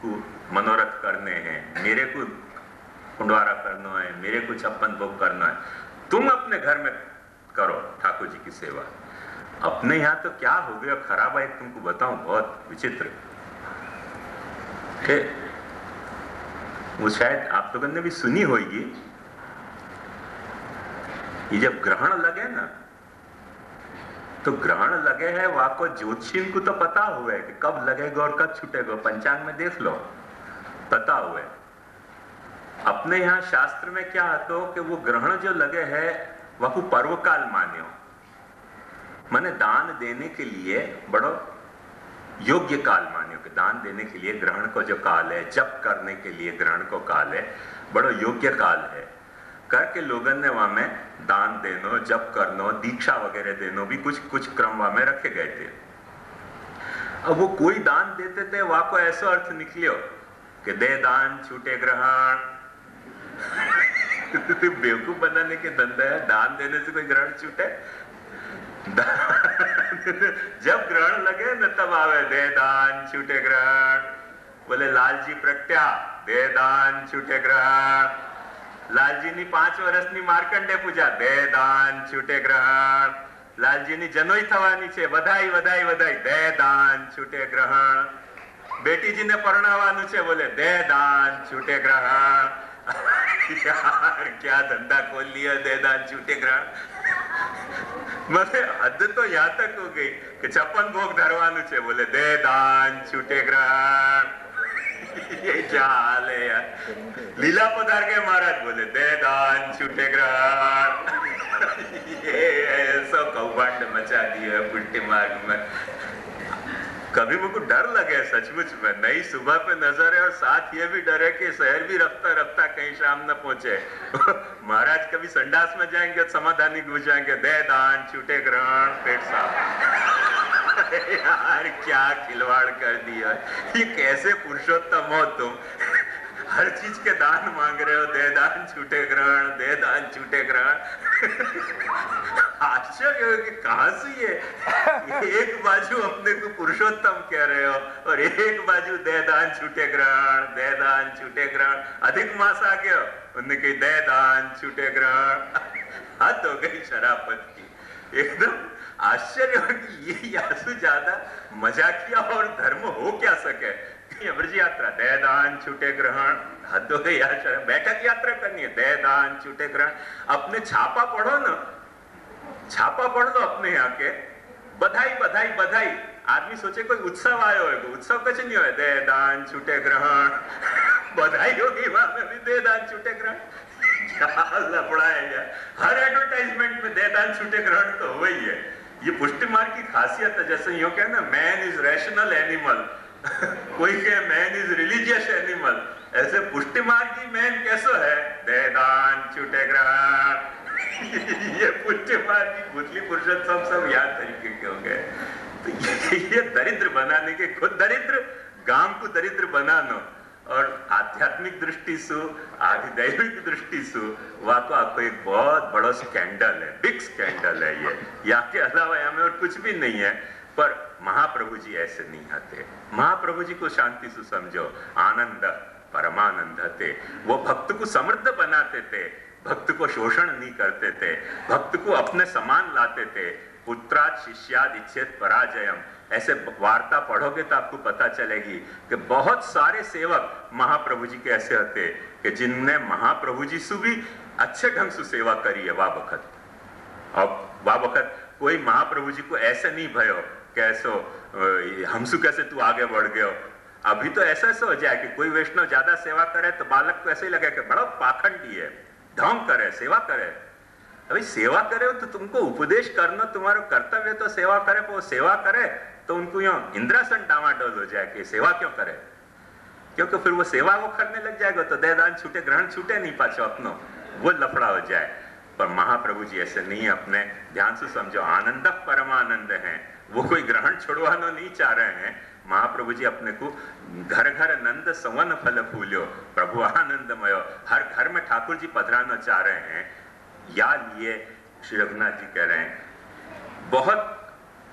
को मनोरथ करने हैं, मेरे को कुंडवारा करना है, मेरे को 56 भोग करना है। तुम अपने घर में करो ठाकुर जी की सेवा। अपने यहां तो क्या हो गया खराब है, तुमको बताऊं, बहुत विचित्र। वो शायद आप लोगों ने भी सुनी होगी, ये जब ग्रहण लगे ना, तो ग्रहण लगे है वहां को ज्योतिषी को तो पता हुआ है कि कब लगेगा और कब छूटेगा, पंचांग में देख लो, पता हुआ है। अपने यहाँ शास्त्र में क्या आता हो कि वो ग्रहण जो लगे है वह को पर्व काल मान्यो, माने दान देने के लिए बड़ो योग्य काल मान्यो कि दान देने के लिए ग्रहण को जो काल है, जप करने के लिए ग्रहण को काल है, बड़ो योग्य काल है। करके लोगों ने वहां में दान देनो, जप करनो, दीक्षा वगैरह देनो भी कुछ क्रम वहां में रखे गए थे। अब वो कोई दान देते थे, वहां को ऐसा अर्थ निकलियो कि दे दान छूटे ग्रहण। बेवकूफ बनाने के धंधा है, दान देने से कोई ग्रहण छूटे? जब ग्रहण लगे न तब आवे दे दान छूटे ग्रहण। बोले लालजी प्रगट्या दे दान छूटे ग्रहण। लालजी ની 5 વર્ષની માર્કંડે પૂજા દે દાન છૂટે ગ્રહણ। લાલજી ની જનોઈ થવાની છે, વધાઈ વધાઈ વધાઈ દે દાન છૂટે ગ્રહણ। બેટીજી ને પરણાવવાનું છે, બોલે દે દાન છૂટે ગ્રહણ। यार क्या धंधा खोल लिया, दे दान छूटे ग्रहण। मतलब हद तो यहाँ तक हो गई कि 56 भोग धरवानु छे, बोले दे दान छूटे ग्रहण। ये क्या हाल है यार। लीला पधार के महाराज बोले दे दान छूटे ग्रहण। ये ऐसा कौभांड मचा दिया पुट्टी मार्ग में। कभी मुझको डर लगे सचमुच में, नई सुबह पे नजर है और साथ ये भी डर है कि शहर भी रफ्ता रफ्ता कहीं शाम न पहुंचे। महाराज कभी संडास में जाएंगे समाधानी घुस जाएंगे, दे दान छूटे ग्रहण, पेट साफ। यार क्या खिलवाड़ कर दिया, ये कैसे पुरुषोत्तम हो तुम। हर चीज के दान मांग रहे हो, दे दान छूटे ग्रहण, दे दान छूटे ग्रहण। आश्चर्य हो कि कहां से ये एक बाजू अपने को पुरुषोत्तम कह रहे हो और एक बाजू दे दान छूटे ग्रहण, दे दान छूटे ग्रहण। अधिक मास आ गया, उन्होंने कही दे दान छूटे ग्रहण। हद हो गई शराफत की। एकदम आश्चर्य हो कि ये यासु ज्यादा मजाकिया और धर्म हो क्या सके। ब्रज यात्रा दे दान छूटे ग्रहण, हद हो गई यार। बैठक यात्रा करनी है, दे दान छूटे ग्रहण। अपने छापा पढ़ो ना, छापा पढ़ लो अपने यहाँ के, बधाई बधाई बधाई। आदमी सोचे कोई उत्सव आयो है, उत्सव कुछ नहीं हो, दे दान छूटे ग्रहण बधाई होगी, वहां में भी दे दान छूटे ग्रहण क्या लफड़ा है यार। हर एडवर्टाइजमेंट में दे दान छूटे ग्रहण तो हो ही है। ये पुष्टि मार्ग की खासियत है। जैसे यूं कहे ना, मैन इज रैशनल एनिमल कोई कहे मैन इज रिलीजियस एनिमल, ऐसे पुष्टि मार्ग की मैन कैसो है, दे दान छूटे ग्रहण ये पुष्टि मार्ग की पुतली पुरुषोत्तम सब याद तरीके के हो गए। तो ये दरिद्र बनाने के, खुद दरिद्र गांव को दरिद्र बनानो, और आध्यात्मिक दृष्टि से आधिदैविक दृष्टि से वह तो आपको एक बहुत बड़ा स्कैंडल है, बिग स्कैंडल है ये। या के अलावा यहाँ में और कुछ भी नहीं है। पर महाप्रभु जी ऐसे नहीं आते। महाप्रभु जी को शांति से समझो, आनंद परमानंद थे। वो भक्त को समृद्ध बनाते थे, भक्त को शोषण नहीं करते थे, भक्त को अपने समान लाते थे। पुत्रात् शिष्याद् इच्छेत् पराजयम, ऐसे वार्ता पढ़ोगे तो आपको पता चलेगी कि बहुत सारे सेवक महाप्रभु जी के ऐसे होते कि जिनने महाप्रभु जी से भी अच्छे ढंग से सेवा करी है वाह वक्त। अब वाह वक्त कोई महाप्रभु जी को ऐसे नहीं भयो कैसो हमसु कैसे तू आगे बढ़ गयो। अभी तो ऐसा हो जाए कि कोई वैष्णव ज्यादा सेवा करे तो बालक को ऐसे ही लगे कि बड़ा पाखंडी है, ढोंग करे, सेवा करे। अभी सेवा करे तो तुमको उपदेश करना तुम्हारा कर्तव्य, तो सेवा करे, पर वो सेवा करे तो उनको यहाँ इंद्रासन डामाडोल हो जाए कि सेवा क्यों करे, क्योंकि फिर वो सेवा वो करने लग जाएगा तो दे दान छूटे ग्रहण छूटे नहीं पाछो अपनो, वो लफड़ा हो जाए। पर महाप्रभु जी ऐसे नहीं, अपने ध्यान से समझो, आनंद परमानंद है। वो कोई ग्रहण छुड़वाना नहीं चाह रहे हैं। महाप्रभु जी अपने को घर घर नंद सवन फल फूल्यो, प्रभु आनंदमय, हर घर में ठाकुर जी पधराना चाह रहे हैं। या लिए श्री रघुनाथ जी कह रहे हैं, बहुत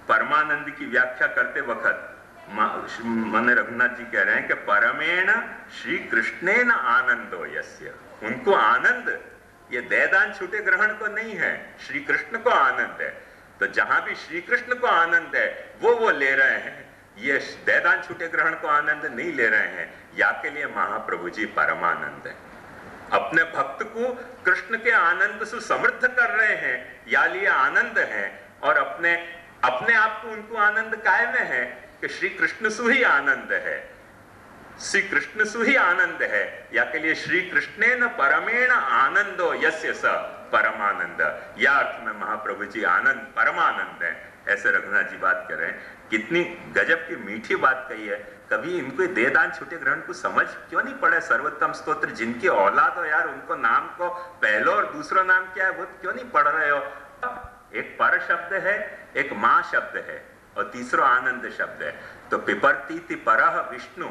परमानंद की व्याख्या करते वक्त मन रघुनाथ जी कह रहे हैं कि परमेण श्री कृष्णेन आनंदो यस्य, उनको आनंद ये देदान छूटे ग्रहण को नहीं है, श्री कृष्ण को आनंद है। तो जहां भी श्री कृष्ण को आनंद है वो ले रहे हैं, ये देदान छूटे ग्रहण को आनंद नहीं ले रहे हैं। या के लिए महाप्रभु जी परमानंद है, अपने भक्त को कृष्ण के आनंद से समृद्ध कर रहे हैं, या लिए आनंद है। और अपने आप को उनको आनंद काय में है कि श्री कृष्ण से ही आनंद है, श्री कृष्ण से ही आनंद है। या के लिए श्री कृष्णेन परमेण आनंदो यस्य स परमानंद, या अर्थ में महाप्रभु जी आनंद परमानंद है। ऐसे रघुनाथ जी बात कर रहे हैं। कितनी गजब की मीठी बात कही है। कभी इनको देदान छूटे ग्रहण को समझ क्यों नहीं पड़े? सर्वोत्तम स्तोत्र जिनकी औलाद हो यार, उनको नाम को पहलो और दूसरा नाम क्या है वो क्यों नहीं पढ़ रहे हो? एक पर शब्द है, एक मां शब्द है, और तीसरा आनंद शब्द है। तो पिपर्ती परह विष्णु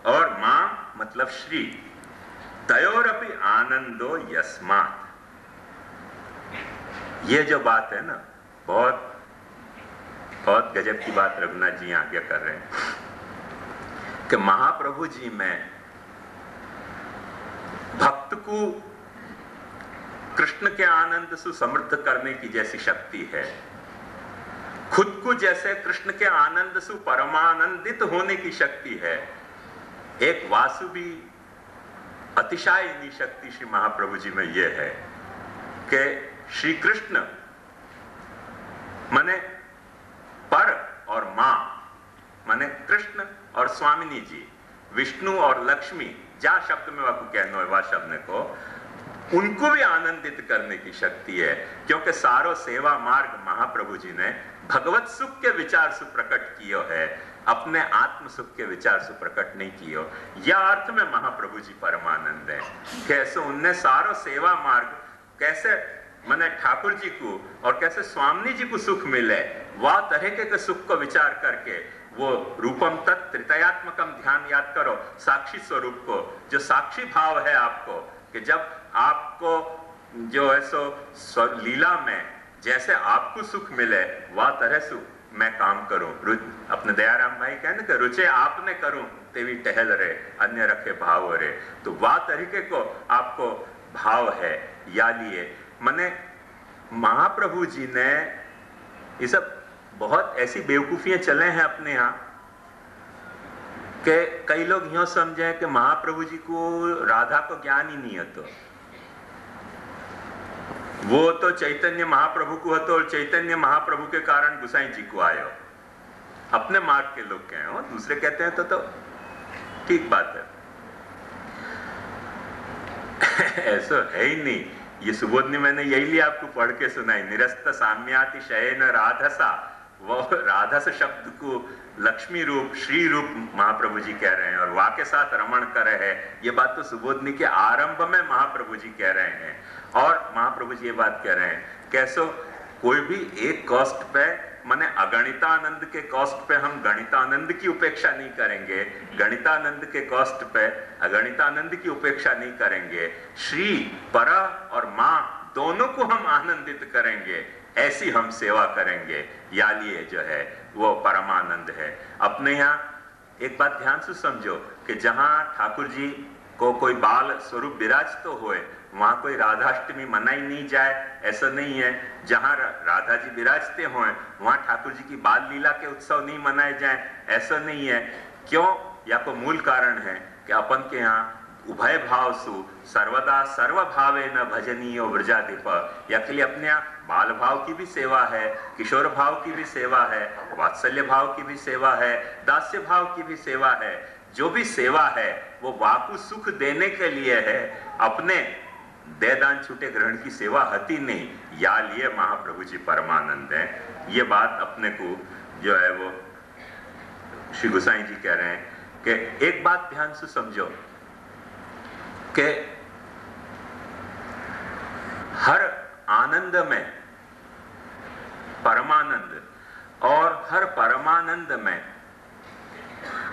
और मां मतलब श्री, तयोरपि आनंदो यस्मात्। ये जो बात है ना, बहुत बहुत गजब की बात रघुनाथ जी आगे कर रहे हैं कि महाप्रभु जी में भक्त को कृष्ण के आनंद से समृद्ध करने की जैसी शक्ति है, खुद को जैसे कृष्ण के आनंद से परमानंदित होने की शक्ति है। एक वासुवी अतिशायिनी शक्ति श्री महाप्रभु जी में यह है कि श्री कृष्ण माने पर और मां माने कृष्ण और स्वामिनी जी, विष्णु और लक्ष्मी, जा शब्द में आपको कहना है वह शब्द को, उनको भी आनंदित करने की शक्ति है। क्योंकि सारो सेवा मार्ग महाप्रभु जी ने भगवत सुख के विचार से प्रकट कियो है, अपने आत्म सुख के विचार से प्रकट नहीं कियो। यह अर्थ में महाप्रभु जी परमानंद है। कैसे उनने सारो सेवा मार्ग कैसे मैंने ठाकुर जी को और कैसे स्वामी जी को सुख मिले, वह तरीके के सुख को विचार करके वो रूपम तत् त्रितयात्मकम ध्यान याद करो, साक्षी स्वरूप को, जो साक्षी भाव है आपको, कि जब आपको जो है सो लीला में जैसे आपको सुख मिले वह तरह से मैं काम करूं। अपने दयाराम भाई कहने कि रुचे आपने करूं तेवी टहल रहे, अन्य रखे भाव रे। तो वह तरीके को आपको भाव है। या लिए मने महाप्रभु जी ने ये सब बहुत ऐसी बेवकूफियां चले हैं अपने यहाँ कि कई लोग यूं समझे कि महाप्रभु जी को राधा को ज्ञान ही नहीं है। तो वो तो चैतन्य महाप्रभु को हतो और चैतन्य महाप्रभु के कारण गुसाई जी को आयो। अपने मार्ग के लोग कहे हो, दूसरे कहते हैं तो ठीक बात है। ऐसा है ही नहीं। ये सुबोधनी मैंने यही लिए आपको पढ़ के सुनाई। निरस्त साम्याति शयन राधसा, वो राधस शब्द को लक्ष्मी रूप श्री रूप महाप्रभु जी कह रहे हैं और वा के साथ रमण कर रहे हैं। ये बात तो सुबोधनी के आरंभ में महाप्रभु जी कह रहे हैं और महाप्रभु जी ये बात कह रहे हैं कैसो कोई भी एक कॉस्ट पे माने अगणितानंद के कॉस्ट पे हम गणितानंद की उपेक्षा नहीं करेंगे, गणितानंद के कॉस्ट पे अगणितानंद की उपेक्षा नहीं करेंगे। श्री पर और माँ दोनों को हम आनंदित करेंगे, ऐसी हम सेवा करेंगे। या लिए जो है वो परमानंद है। अपने यहाँ एक बात ध्यान से समझो कि जहां ठाकुर जी को कोई बाल स्वरूप विराज तो होए, वहां कोई राधाष्टमी मनाई नहीं जाए ऐसा नहीं है। जहां राधा जी विराजते हों वहां ठाकुर जी की बाल लीला के उत्सव नहीं मनाए जाए ऐसा नहीं है। क्यों? या को मूल कारण है कि अपन के यहाँ उभय भाव सु सर्वदा सर्व भावे न भजनीय व्रजाधिप। या के लिए अपने यहाँ बाल भाव की भी सेवा है, किशोर भाव की भी सेवा है, वात्सल्य भाव की भी सेवा है, दास्य भाव की भी सेवा है। जो भी सेवा है वो वाकु सुख देने के लिए है, अपने देदान छूटे ग्रहण की सेवा हती नहीं। या लिए महाप्रभु जी परमानंद है। ये बात अपने को जो है वो श्री गोसाई जी कह रहे हैं कि एक बात ध्यान से समझो कि हर आनंद में परमानंद और हर परमानंद में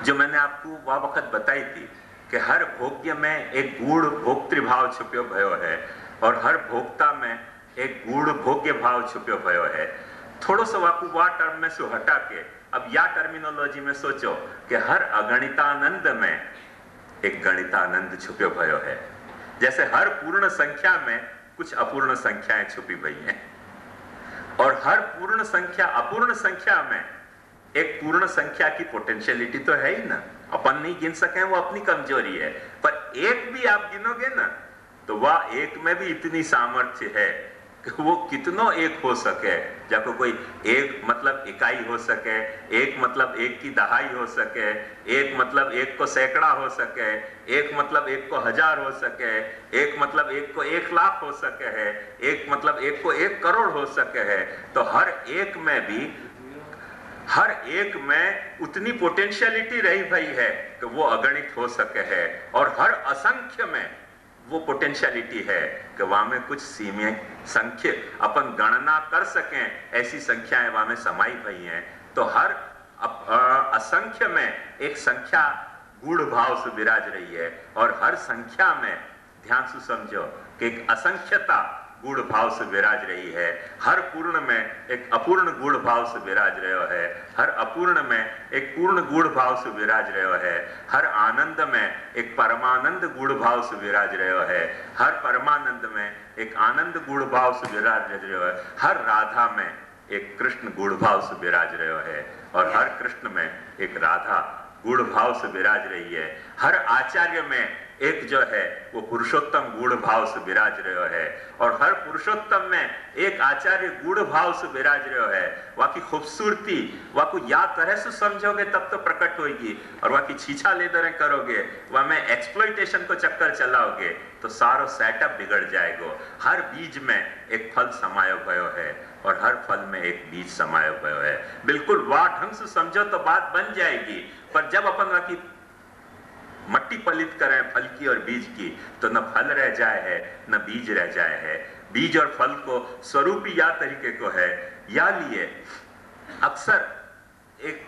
जो मैंने आपको वह वक्त बताई थी कि हर भोग्य में एक गूढ़ भोक्तृभाव छुप्यो भयो है और हर भोक्ता में एक गूढ़ भोग्य भाव छुप्यो भयो है। थोड़ा सा वाकु वा टर्म में से हटा के अब या टर्मिनोलॉजी में सोचो कि हर अगणितानंद में एक गणितानंद छुपे भयो है। जैसे हर पूर्ण संख्या में कुछ अपूर्ण संख्याएं छुपी हुई हैं और हर पूर्ण संख्या अपूर्ण संख्या में एक पूर्ण संख्या की पोटेंशियलिटी तो है ही ना। अपन नहीं गिन सके वो अपनी कमजोरी है, पर एक भी आप गिनोगे ना तो वह एक में भी इतनी सामर्थ्य है कि वो कितनों एक हो सके। जाको कोई एक मतलब इकाई हो सके, एक मतलब एक की दहाई हो सके, एक मतलब एक को सैकड़ा हो सके, एक मतलब एक को 1000 हो सके, एक मतलब एक को 1 लाख हो सके है, एक मतलब एक को 1 करोड़ हो सके है। तो हर एक में भी हर एक में उतनी पोटेंशियलिटी रही भई है कि वो अगणित हो सके है और हर असंख्य में वो पोटेंशियलिटी है कि वहां में कुछ सीमित संख्या अपन गणना कर सकें ऐसी संख्याएं वहां में समाई हुई हैं। तो हर असंख्य में एक संख्या गूढ़ भाव से विराज रही है और हर संख्या में ध्यान से समझो कि एक असंख्यता गूढ़ भाव से विराज रही है। हर पूर्ण में एक अपूर्ण गूढ़ भाव से विराज रहे है, हर अपूर्ण में एक पूर्ण गूढ़ भाव से विराज रहे है, हर आनंद में एक परमानंद गूढ़ भाव से विराज रहे है, हर परमानंद में एक आनंद गूढ़ भाव से विराज रहे है, हर राधा में एक कृष्ण गूढ़ भाव से विराज रहे है और हर कृष्ण में एक राधा गूढ़ भाव से विराज रही है। हर आचार्य में एक जो है वो पुरुषोत्तम गूढ़ भाव से विराज रहे है और हर पुरुषोत्तम में एक आचार्य गूढ़ भाव से विराज रहे है। वहां की खूबसूरती वहां को या तरह से समझोगे तब तो प्रकट होगी और वहां की छीछा लेदरें करोगे, वहां में एक्सप्लॉइटेशन को चक्कर चलाओगे तो सारो सेटअप बिगड़ जाएगा। हर बीज में एक फल समायो भयो है और हर फल में एक बीज समायो भयो है। बिल्कुल वाह ढंग से समझो तो बात बन जाएगी, पर जब अपन वहां की मट्टी पलित करें फल की और बीज की तो न फल रह जाए है न बीज रह जाए है। बीज और फल को स्वरूप या तरीके को है। या लिए अक्सर एक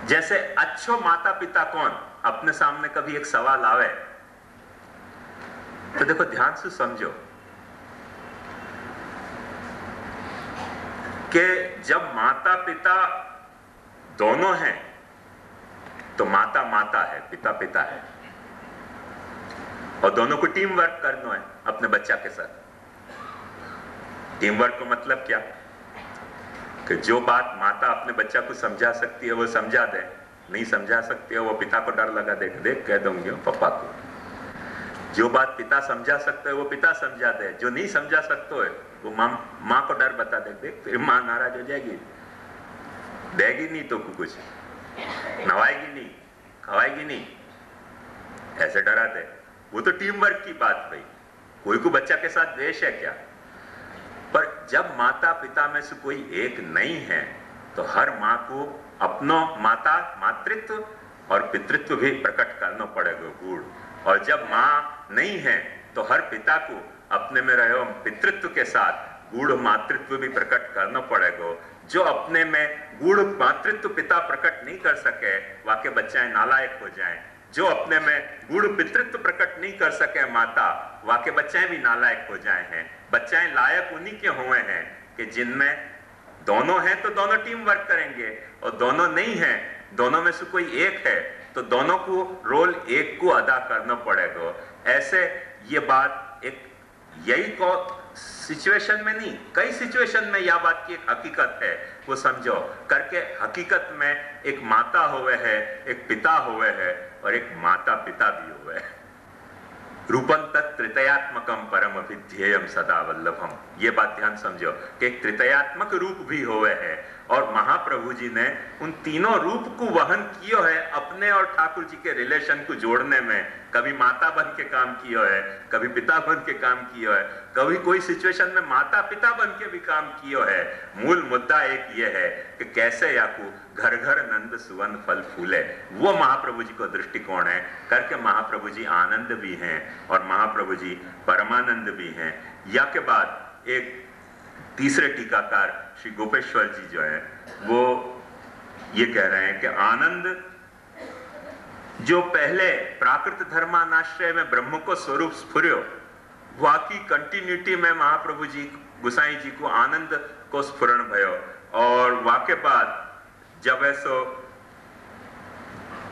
जैसे अच्छो माता पिता कौन अपने सामने कभी एक सवाल आवे तो देखो ध्यान से समझो कि जब माता पिता दोनों हैं तो माता माता है, पिता पिता है और दोनों को टीम वर्क करना है अपने बच्चा के साथ। टीम वर्क का मतलब क्या कि जो बात माता अपने बच्चा को समझा सकती है वो समझा दे, नहीं समझा सकती है वो पिता को डर लगा देख देख कह दूंगी पापा को। जो बात पिता समझा सकते है वो पिता समझा दे, जो नहीं समझा सकते है वो माँ को डर बता दे, देख फिर माँ नाराज हो जाएगी, देगी नहीं तो कुछ, नवाएगी नहीं, खवाएगी नहीं, ऐसे डरा दे। वो तो टीम वर्क की बात भाई, कोई को बच्चा के साथ द्वेष है क्या? पर जब माता पिता में से कोई एक नहीं है तो हर माँ को अपनो मातृत्व और पितृत्व भी प्रकट करना पड़ेगा गुण। और जब माँ नहीं है तो हर पिता को अपने में रहे पितृत्व के साथ गूढ़ मातृत्व भी प्रकट करना पड़ेगा। जो अपने में गूढ़ मातृत्व पिता प्रकट नहीं कर सके वाके बच्चे नालायक हो जाएं, जो अपने में गूढ़ पितृत्व प्रकट नहीं कर सके माता, वाके बच्चे भी नालायक हो जाए हैं। बच्चे लायक उन्हीं के हुए हैं कि जिनमें दोनों हैं तो दोनों टीम वर्क करेंगे, और दोनों नहीं है, दोनों में से कोई एक है तो दोनों को रोल एक को अदा करना पड़ेगा। ऐसे ये बात एक यही को सिचुएशन में नहीं, कई सिचुएशन में यह बात की एक हकीकत है, वो समझो करके। हकीकत में एक माता हुए है, एक पिता हुए है और एक माता पिता भी हुए है। रूपम तत् तृतीयात्मकम परम अभिध्येयम सदा वल्लभम, ये बात ध्यान समझो कि एक तृतीयात्मक रूप भी हुए है। और महाप्रभु जी ने उन तीनों रूप को वहन किया है अपने और ठाकुर जी के रिलेशन को जोड़ने में। कभी माता बन के काम किया है, कभी पिता बन के काम किया है, कभी कोई सिचुएशन में माता पिता बन के भी काम किया है। मूल मुद्दा एक ये है कि कैसे याकू घर घर नंद सुवन फल फूले, वो महाप्रभु जी को दृष्टिकोण है। करके महाप्रभु जी आनंद भी हैं और महाप्रभु जी परमानंद भी हैं। या के बाद एक तीसरे टीकाकार श्री गोपेश्वर जी जो है वो ये कह रहे हैं कि आनंद जो पहले प्राकृत धर्मानाश्रय में ब्रह्म को स्वरूप स्फुर्यो, वाकी कंटिन्यूटी में महाप्रभु जी गुसाई जी को आनंद को स्फुरण भयो। और वाके बाद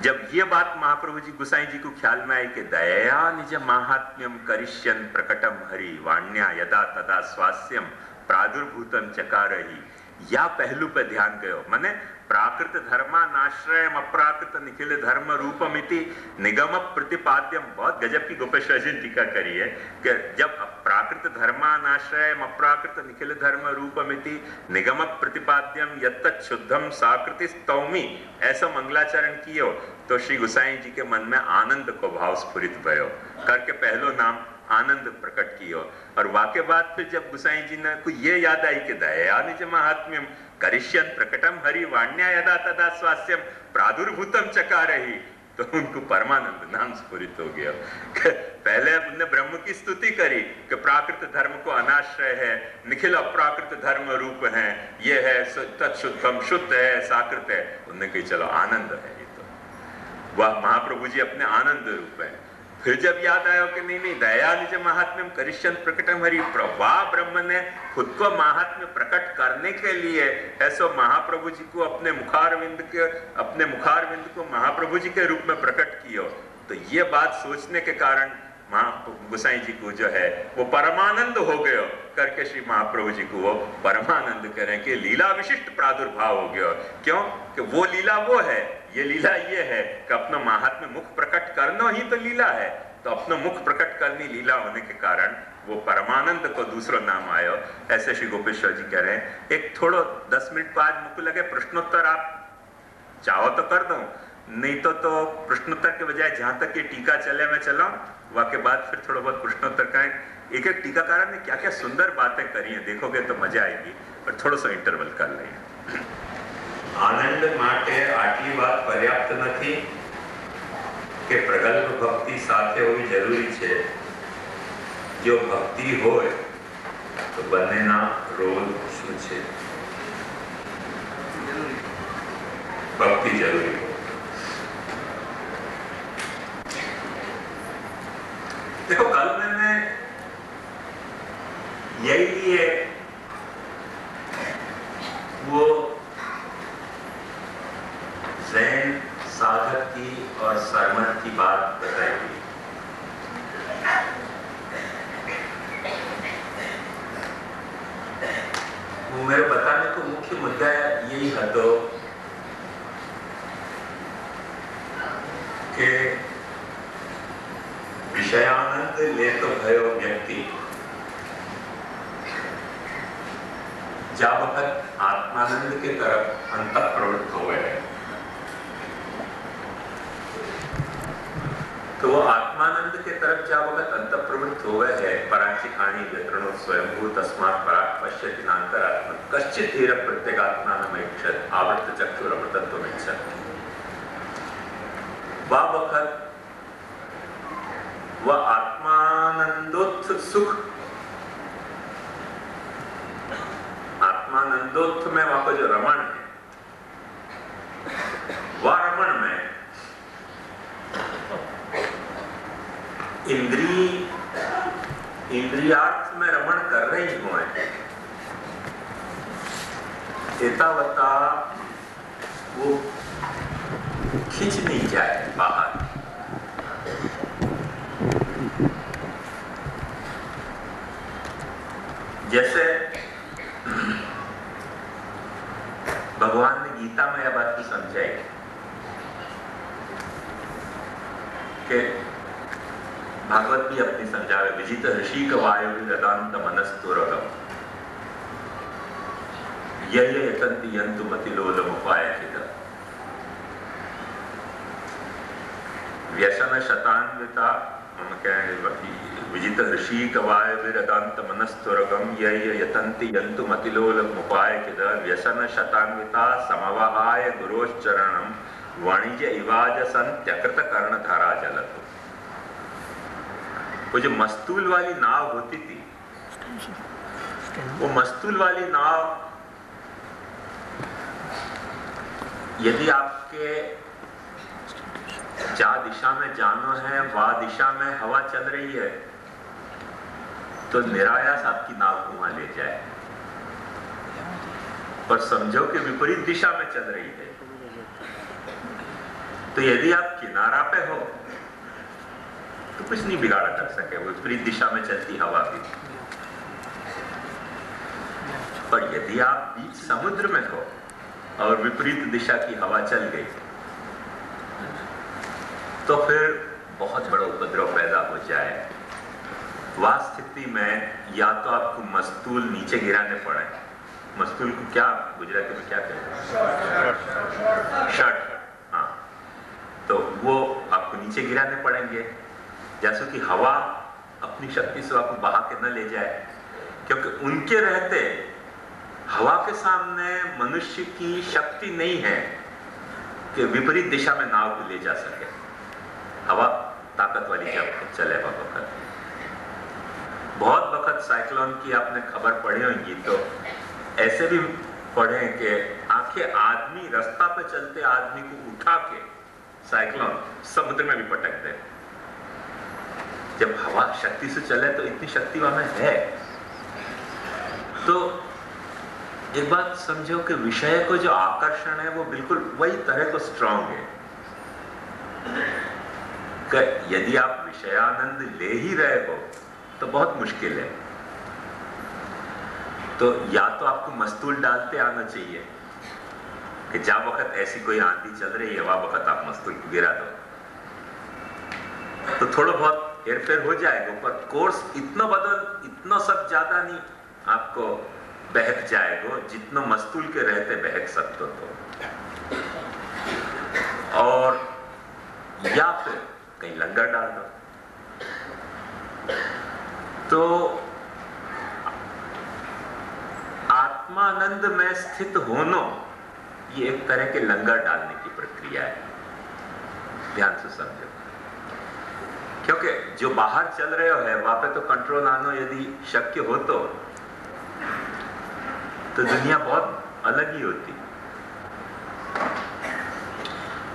जब ये बात महाप्रभु जी गुसाई जी को ख्याल में आई कि दया निज महात्म्यम करिष्यन प्रकटम हरि वाण्या यदा तदा स्वास्यम प्रादुर्भूतम चकारहि, या पहलू पे ध्यान गयो। माने प्राकृत धर्मानाश्रय अप्राकृत निखिल धर्म रूपमिति निगम प्रतिपाद्यम, बहुत गजब की गोपेश्वर जी ने टीका करी है कि जब प्राकृत धर्मानाश्रय अप्राकृत निखिल धर्म रूपमिति निगम प्रतिपाद्यम यत्तत् शुद्धम साकृति स्तौमी, ऐसा मंगलाचरण कियो तो श्री गुसाई जी के मन में आनंद को भाव स्फुरित भयो। करके पहलो नाम आनंद प्रकट कियो। और वाके बाद फिर जब गुसाई जी ने को ये याद आई कि दया निज महात्म्यम करिष्यन प्रकटम हरि वाण्या यदा तदा स्वास्यम प्रादुर्भूतम चकारहि, तो उनको परमानंद नाम स्फुरित हो गया। पहले उन्होंने ब्रह्म की स्तुति करी कि प्राकृत धर्म को अनाश्रय है, निखिल अप्राकृत धर्म रूप है, ये है तत्शुद्धम, शुद्ध है, साकृत है। उन्होंने कही चलो आनंद है ये तो, वह महाप्रभु जी अपने आनंद रूप है। फिर जब याद आया कि नहीं दया निज महात्म्यम करिष्यन प्रकटम हरि, वाह ब्रह्म ने खुद को महात्म्य प्रकट करने के लिए ऐसो महाप्रभु जी को अपने मुखारविंद को महाप्रभु जी के रूप में प्रकट किया। तो ये बात सोचने के कारण गुसाई जी को जो है वो परमानंद हो गयो। करके श्री महाप्रभु जी को वो परमानंद करें कि लीला विशिष्ट प्रादुर्भाव हो गया। क्यों कि वो लीला वो है, ये लीला ये है कि अपना महात्म्य मुख प्रकट करना ही तो लीला है। तो अपना मुख प्रकट करनी लीला होने के कारण वो परमानंद को दूसरा नाम आयो। ऐसे श्री गोपेश्वर जी कह रहे हैं। एक थोड़ो 10 मिनट बाद मुझको लगे प्रश्नोत्तर आप चाहो तो कर दो, नहीं तो प्रश्नोत्तर के बजाय जहां तक ये टीका चले मैं चलाऊं, वाके बाद फिर थोड़ा बहुत प्रश्नोत्तर करें। एक एक टीकाकार ने क्या क्या सुंदर बातें करी हैं, देखोगे तो मजा आएगी। पर थोड़ा सा इंटरवल कर लें। आनंद माटे आटली बात पर्याप्त नहीं कि प्रगल्भ भक्ति साथे होवी जरूरी है। जो भक्ति होय तो बनेना रोल શું છે, भक्ति जरूरी हो। देखो कल मैंने यही लिए वो जैन साधक की और सरमत की बात बताई थी। वो मेरे बताने को मुख्य मुद्दा यही है तो कि विषयानंद ले तो भयो व्यक्ति, जा वक्त आत्मानंद के तरफ अंतः प्रवृत्त हो गए, तो वो आत्मानंद के तरफ जा वक्त अंतः प्रवृत्त हो गए है। पराचिखाणी व्यतरणो स्वयंभू तस्मात् पराक् पश्यति नान्तरात्मन कश्चित् धीर प्रत्यगात्मानमैक्षत आवृत्त चक्षुरमृतत्वमिच्छत्। वह वक्त वह आत्मानंदोत्थ सुख, आत्मानंदोत्थ में वहां पर जो रमण है, वह रमण में इंद्रियार्थ में रमण कर रही हो, एतावता वो खिंच नहीं जाए बाहर। जैसे भगवान ने गीता में यह बात की समझाई कि भागवत भी अपनी समझावे, विजित ऋषि वायु रदांत मनस्तुरगम यह यतंति यंतु मतिलोलम उपायखित व्यसन शतान्विता विजित ऋषि कवाय विरदांत मनस्तुरगम यह यतंति यंतु मतिलोलम उपायखित व्यसन शतान्विता समवाहाय गुरोश्चरणम वाणिज्य इवाज संत्यकृत कर्णधारा जलत। वो जो मस्तूल वाली नाव होती थी, वो मस्तूल वाली नाव यदि आपके जा दिशा में जाना है, वह दिशा में हवा चल रही है, तो निरायास आपकी नाव को वहां ले जाए। पर समझो कि विपरीत दिशा में चल रही है, तो यदि आप किनारा पे हो तो कुछ नहीं बिगाड़ा कर सके, विपरीत दिशा में चलती हवा भी। पर यदि आप बीच समुद्र में हो और विपरीत दिशा की हवा चल गई, तो फिर बहुत बड़ा उपद्रव पैदा हो जाए। वह स्थिति में या तो आपको मस्तूल नीचे गिराने पड़े। मस्तूल को क्या गुजराती में क्या कहते हैं? शर्ट। हाँ, तो वो आपको नीचे गिराने पड़ेंगे, जैसे कि हवा अपनी शक्ति से आपको बहा के न ले जाए, क्योंकि उनके रहते हवा के सामने मनुष्य की शक्ति नहीं है कि विपरीत दिशा में नाव को ले जा सके। हवा ताकत वाली जब चले वक्त, बहुत वक्त साइक्लोन की आपने खबर पढ़ी होगी, तो ऐसे भी पढ़े कि आंखें आदमी रास्ता पे चलते आदमी को उठा के साइक्लोन समुद्र में भी पटक दे। जब हवा शक्ति से चले तो इतनी शक्ति वहां है। तो एक बात समझो कि विषय को जो आकर्षण है वो बिल्कुल वही तरह को स्ट्रांग है कि यदि आप विषयानंद ले ही रहे हो तो बहुत मुश्किल है। तो या तो आपको मस्तूल डालते आना चाहिए कि जब वक्त ऐसी कोई आंधी चल रही है, वह वक्त आप मस्तूल को गिरा दो, तो थोड़ा बहुत हेरफेर हो जाएगा। पर कोर्स इतना सब ज्यादा नहीं आपको बहक जाएगा जितना मस्तूल के रहते बहक सकते तो। और या फिर कहीं लंगर डाल दो। तो आत्मानंद में स्थित होना ये एक तरह के लंगर डालने की प्रक्रिया है। ध्यान से समझो, क्योंकि जो बाहर चल रहे हो है वहां पे तो कंट्रोल आना यदि शक्य हो तो दुनिया बहुत अलग ही होती।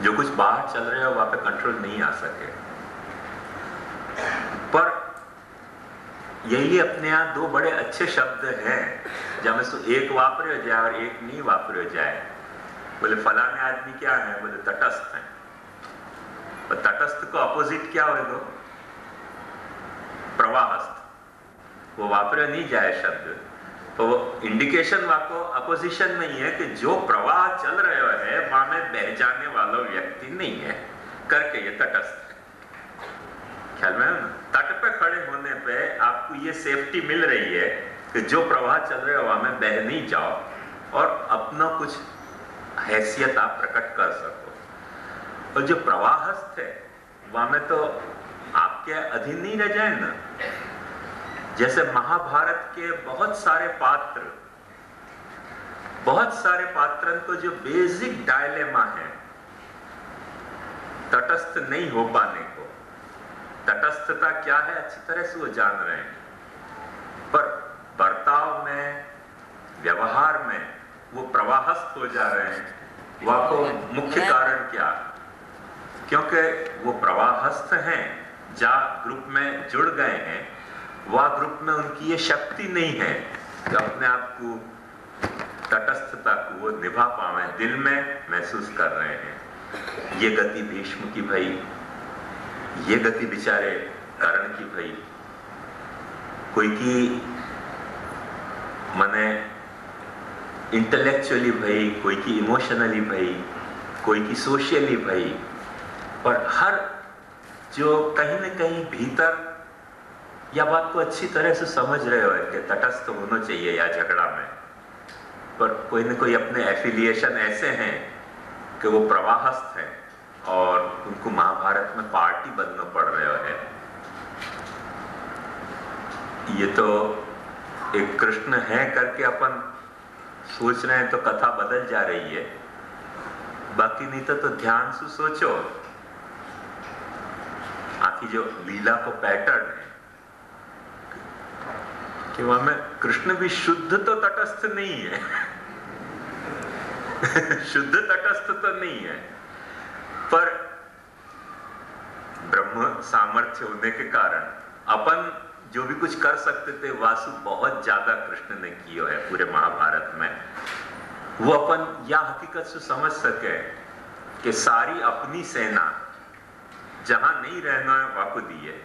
जो कुछ बाहर चल रहे हो वहां पे कंट्रोल नहीं आ सके। पर यही अपने यहाँ दो बड़े अच्छे शब्द हैं, जब में एक वापरे जाए और एक नहीं वापरे जाए। बोले फलाने आदमी क्या है? बोले तटस्थ है। और तटस्थ को अपोजिट क्या होगा? प्रवाहस्थ। वो वापरे नहीं जाए शब्द, तो वो इंडिकेशन वाको अपोजिशन में ही है कि जो प्रवाह चल रहे है वहां में बह जाने वाला व्यक्ति नहीं है करके ये तटस्थ है। ख्याल में है ना? तट पे खड़े होने पे आपको ये सेफ्टी मिल रही है कि जो प्रवाह चल रहे हवा में बह नहीं जाओ और अपना कुछ हैसियत आप प्रकट कर सको। और जो प्रवाहस्थ है वहां में तो आपके अधीन नहीं रह जाए ना। जैसे महाभारत के बहुत सारे पात्रन को जो बेसिक डायलेमा है तटस्थ नहीं हो पाने को, तटस्थता क्या है अच्छी तरह से वो जान रहे हैं, पर बर्ताव में, व्यवहार में वो प्रवाहस्थ हो जा रहे हैं। वह को मुख्य कारण क्या? क्योंकि वो प्रवाहस्थ हैं, जहाँ ग्रुप में जुड़ गए हैं, वह ग्रुप में उनकी ये शक्ति नहीं है कि अपने आप को तटस्थता को वो निभा पावे, दिल में महसूस कर रहे हैं। ये गति भीष्म की भई, ये गति बेचारे कर्ण की भई, कोई की मने इंटेलेक्चुअली भई, कोई की इमोशनली भई, कोई की सोशली भई, पर हर जो कहीं न कहीं भीतर या बात को अच्छी तरह से समझ रहे हो कि तटस्थ होना चाहिए या झगड़ा में, पर कोई न कोई अपने एफिलिएशन ऐसे हैं कि वो प्रवाहस्थ हैं और उनको महाभारत में पार्टी बनना पड़ रहा है। ये तो एक कृष्ण है करके अपन सोच रहे हैं तो कथा बदल जा रही है, बाकी नहीं तो ध्यान से सोचो आखिर जो लीला को पैटर्न है कि वहां में कृष्ण भी शुद्ध तो तटस्थ नहीं है शुद्ध तटस्थ तो नहीं है, पर ब्रह्म सामर्थ्य होने के कारण अपन जो भी कुछ कर सकते थे वासु बहुत ज्यादा कृष्ण ने किया है पूरे महाभारत में। वो अपन या हकीकत से समझ सके कि सारी अपनी सेना जहां नहीं रहना है वहां को दी है,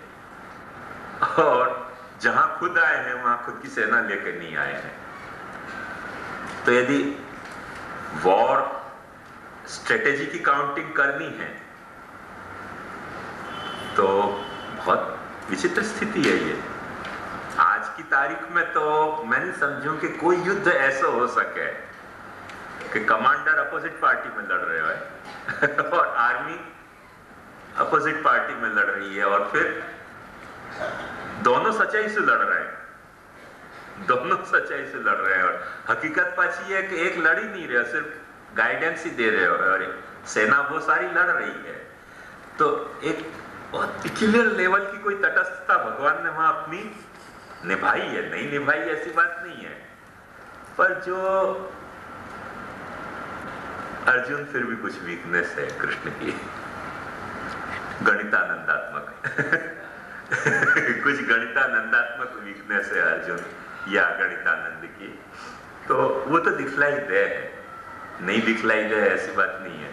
और जहां खुद आए हैं वहां खुद की सेना लेकर नहीं आए हैं। तो यदि वॉर स्ट्रेटेजी की काउंटिंग करनी है तो बहुत विचित्र स्थिति है ये। आज की तारीख में तो मैं नहीं समझूं कि कोई युद्ध ऐसा हो सके कि कमांडर अपोजिट पार्टी में लड़ रहे हो और आर्मी अपोजिट पार्टी में लड़ रही है, और फिर दोनों सच्चाई से लड़ रहे हैं, दोनों सच्चाई से लड़ रहे हैं। और हकीकत पाची है कि एक लड़ ही नहीं रहे, सिर्फ गाइडेंस ही दे रहे हो, और सेना वो सारी लड़ रही है। तो एक बहुत पिक्युलर लेवल की कोई तटस्थता भगवान ने वहां अपनी निभाई है, नहीं निभाई ऐसी बात नहीं है, पर जो अर्जुन फिर भी कुछ वीकनेस है कृष्ण की, गणितानंदात्मक कुछ गणितानंदात्मक वीकनेस है अर्जुन या गणितानंद की, तो वो तो दिखलाई दे है, नहीं दिखलाई दे ऐसी बात नहीं है।